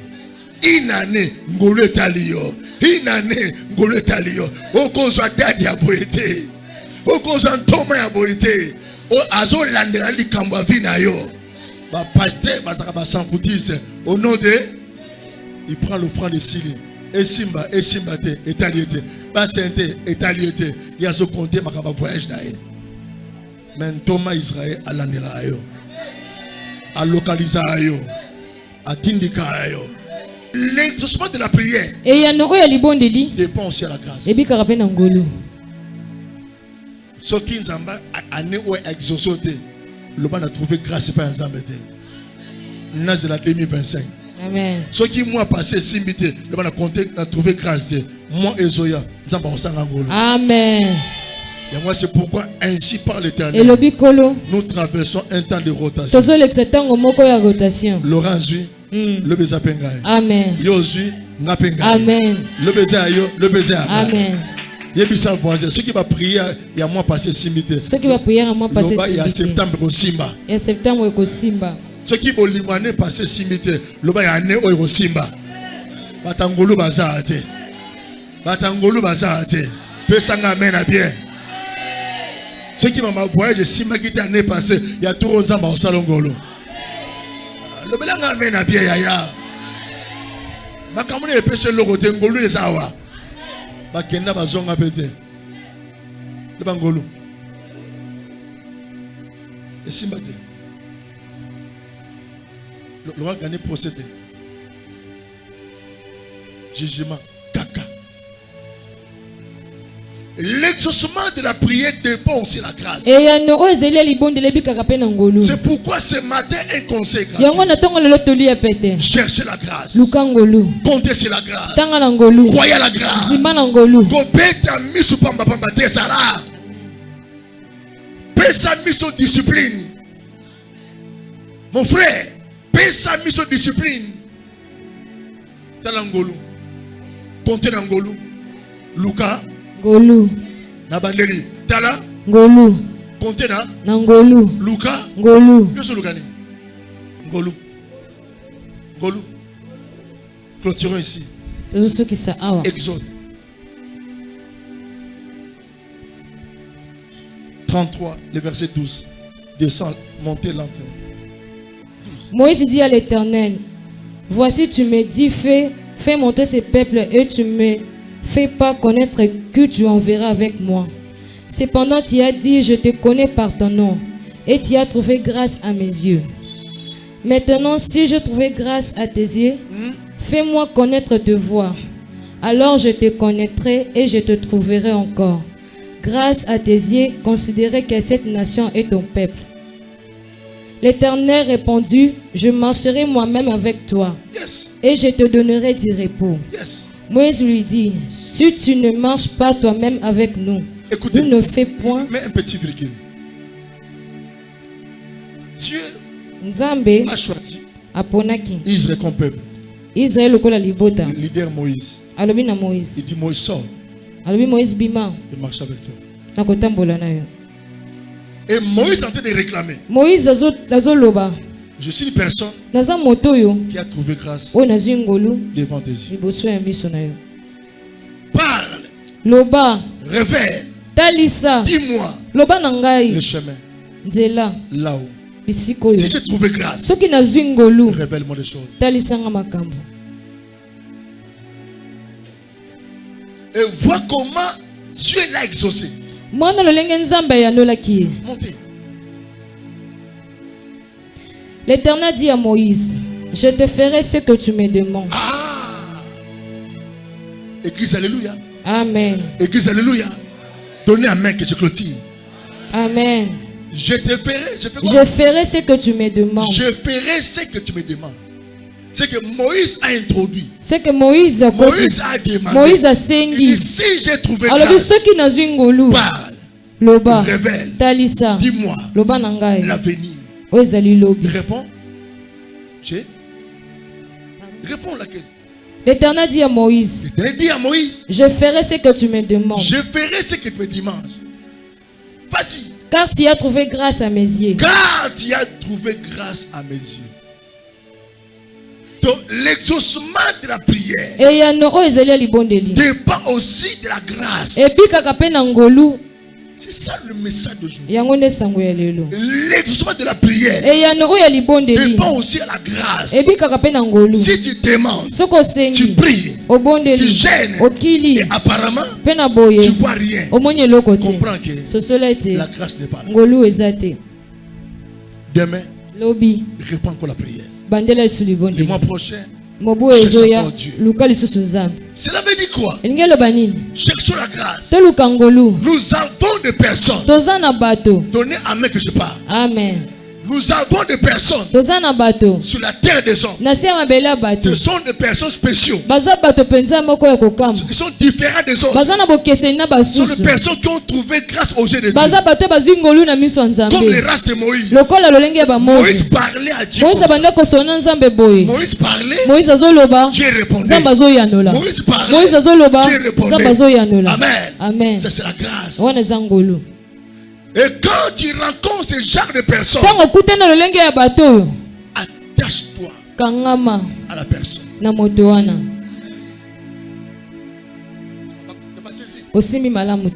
Inane ngole talio. Inane ngole talio. Okozo dadi ya boité. Okozo ntoma ya boité. O azo landela likambo vina yo. Ba pasteur bazaka ba sankoutise au nom de il prend l'offrande de Sili. Et Simba te, étaliété. Basente, étaliété. Il y a ce compté, ma voyage d'ailleurs. Mais Thomas Israël, à l'année là, à localiser, à tindika. L'exaucement de la prière dépend aussi à la grâce. Ce qui nous a année où exaucé, le ban a trouvé grâce par exemple. Nous sommes la 2025. Amen. Ce qui moi passé simité, le ban a compté, a trouvé grâce. Moi et Zoya, nous sommes ensemble. Amen. Et moi c'est pourquoi ainsi par l'Éternel, nous traversons un temps de rotation. Laurent Zui, le baiser pengaï. Amen. Yozui, n'a pengaï. Amen. Le baiser ayo, le baiser ayo. Amen. Yebisa voisin, ceux qui va prier, il y a moins passé simité. Ceux qui va prier à moi passer simité. Il y a septembre au Simba. Il y a septembre au Simba. Ceux qui vont limaner passer simité, le bas il y a année au Simba. Batangolu bazate. Batangolu bazate. Pesanga amena bien. Ceux qui m'ont envoyé de Simba qui était année passée, il y a tout le monde au salon Golo. Le belanga amena bien yaya. Makamune epese le côté Ngolu les awa. Bakenda bazonga pete. Le bangolo. Et Simba te. Le roi gagné procédé. Jugement. Caca. L'exaucement de la prière dépend aussi la grâce. C'est pourquoi ce matin un conseil gratuit. Cherchez la grâce. Comptez sur la grâce. Croyez à la grâce. Paix sa mission discipline. Mon frère, paix sa mission discipline. Talangolu. Comptez l'angolu. Luka. Ngolu. Nabandeli. Tala. Ngolu. Comptez na. Ngolu. Luka. Ngolu. Qu'est-ce que Lukani? Ngolu. Ngolu. Clôturons ici. Exode 33, le verset 12. Descends, montez lentement. Moïse dit à l'Éternel, voici tu me dis, fais monter ces peuples et tu me fais pas connaître que tu enverras avec moi. Cependant tu as dit, je te connais par ton nom et tu as trouvé grâce à mes yeux. Maintenant si je trouvais grâce à tes yeux, fais-moi connaître te voix. Alors je te connaîtrai et je te trouverai encore. Grâce à tes yeux, considérez que cette nation est ton peuple. L'Éternel répondit, je marcherai moi-même avec toi, et je te donnerai du repos. Moïse lui dit, si tu ne marches pas toi-même avec nous, écoutez, nous ne fais point. Mais un petit virgule. Dieu a choisi Israël comme peuple. Israël le leader Moïse. Il dit Moïse sort. Moïse bima. Il marche avec toi. Et Moïse est en train de réclamer. Je suis une personne qui a trouvé grâce devant tes yeux. Parle. Loba. Révèle. Talisa. Dis-moi. Loba nangai. Le chemin. Nzela. Là-haut. Si j'ai trouvé grâce, révèle-moi les choses. Et vois comment Dieu l'a exaucé. Montez. L'Éternel dit à Moïse, je te ferai ce que tu me demandes. Église, alléluia. Amen. Église, alléluia. Donnez à main que je clôture. Amen. Je te ferai. Je ferai ce que tu me demandes. Je ferai ce que tu me demandes. C'est que Moïse a introduit. C'est que Moïse a demandé. Moïse a sengi. Si j'ai trouvé alors grâce, ceux qui n'ont ngolu. Parle. Loba. Révèle. Talisa. Dis-moi. Loba nangai. L'avenir. Ozali lobi. Réponds. Réponds laquelle. L'Éternel dit à Moïse. L'Éternel dit à Moïse. Je ferai ce que tu me demandes. Je ferai ce que tu me demandes. Vas-y. Car tu as trouvé grâce à mes yeux. Car tu as trouvé grâce à mes yeux. Donc l'exaucement de la prière dépend aussi de la grâce. C'est ça le message d'aujourd'hui. L'exaucement de la prière dépend aussi de la grâce. Si tu demandes, tu pries, tu gênes, et apparemment tu ne vois rien, comprends que la grâce n'est pas là. Demain, réponds encore la prière. Le mois prochain, Cela veut dire quoi? Cherchons la grâce. Nous avons des personnes. Donnez amen que je parle. Amen. Nous avons des personnes sur la terre des hommes. Ce sont des personnes spéciaux. Ils sont différents des autres. Ce sont des personnes qui ont trouvé grâce aux yeux de Dieu. Comme les races de Moïse. Moïse parlait à Dieu. Moïse parlait, Dieu répondait. Moïse parlait, Dieu répondait. Amen. Ça c'est la grâce. Et quand tu rencontres ce genre de personnes, attache-toi à la personne.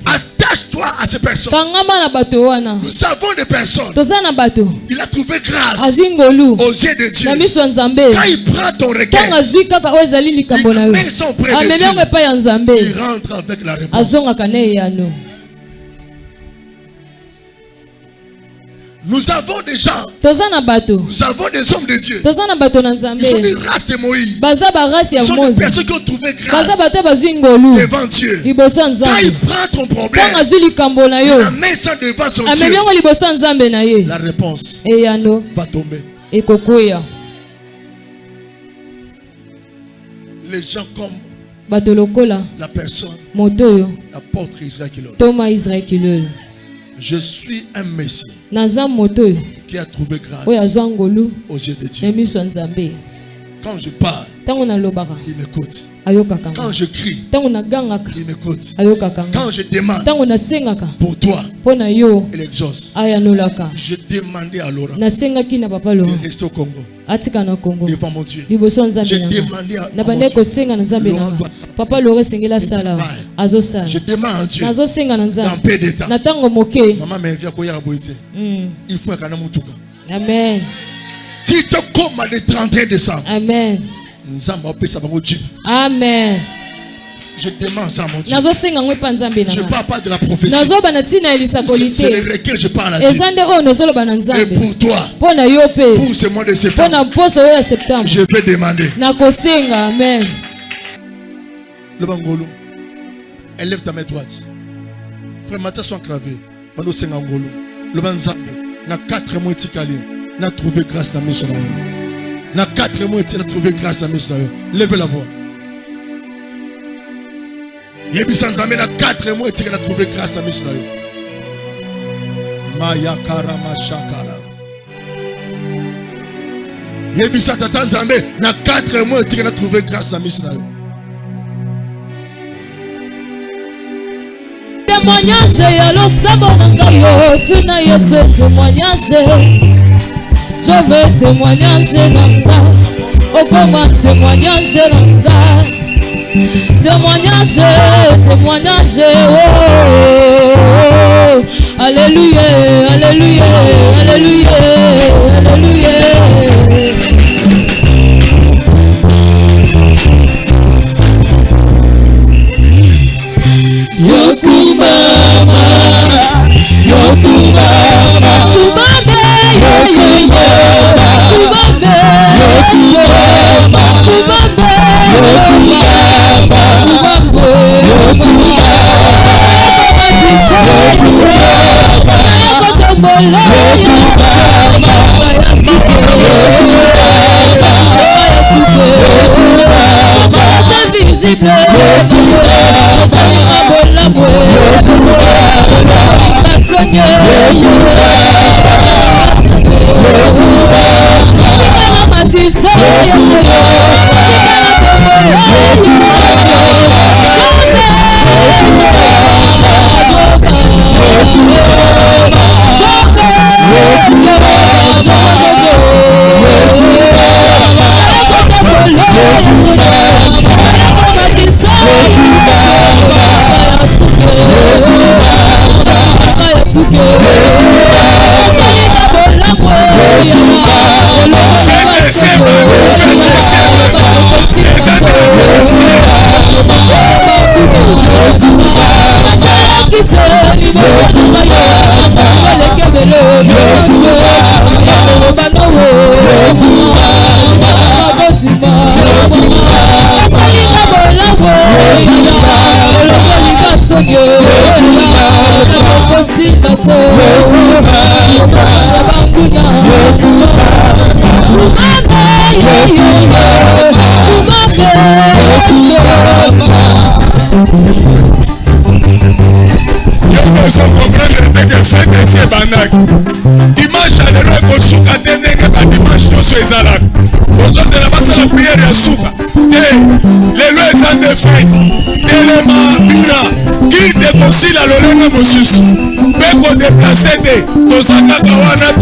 Attache-toi à ces personnes. Nous avons des personnes. Il a trouvé grâce aux yeux de Dieu. Quand il prend ton requête, il met son près de Dieu. Il rentre avec la réponse. Nous avons des gens. Nous avons des hommes de Dieu. Ils sont des races de Moïse. Ils sont des personnes qui ont trouvé grâce devant Dieu. Quand il prend ton problème, il la met ça devant son Dieu. La réponse va tomber. Les gens comme la personne, l'apôtre Israël Kilolo. Je suis un Messie qui a trouvé grâce aux yeux de Dieu. Quand je parle, il m'écoute. Quand je crie, il m'écoute. Quand je demande pour toi, il exauce. Je demandais à Laurent de rester au Congo. Devant mon Dieu. Je demandais à Laurent Papa Laurent sengela sala azosala. Je demande à Dieu dans peu de temps. Maman m'invite à koya boité. Il faut que nous mutuka. Amen. Tito comme le 31 décembre. Amen. Amen. Je demande ça à mon Dieu. Je ne parle pas de la prophétie. C'est le requin, je parle à Dieu. Et pour toi, pour ce mois de septembre, je vais demander. Amen. Le Bangolo, élève ta main droite. Frère Mathias sont cravés. Mano Sengangolo. Le Banzambe, na 4 mois tikali, na trouvé grâce dans mes soins. Na 4 mois na trouvé grâce dans mes soins. Levez la voix. Yebi Sanzambe na 4 mois na trouvé grâce dans mes soins. Maya Karama Shakara. Yebi Sanzambe na 4 mois na trouvé grâce dans mes soins. Témoignage ya lo sabo nangayo tuna Yesu témoignage. Je veux témoignage nanga. Okoma témoignage nanga. Témoignage, témoignage. Oh, alléluia, alléluia, alléluia, alléluia. Yokumama, Yokumama, Kumame, Yokumama, Kumame, Yokumama, Kumame, Yokumama, Seigneur, ya suka lelo eza nde fete telema bina kite kosila lolenge mosusu mpe kodeplace te toza kaka wana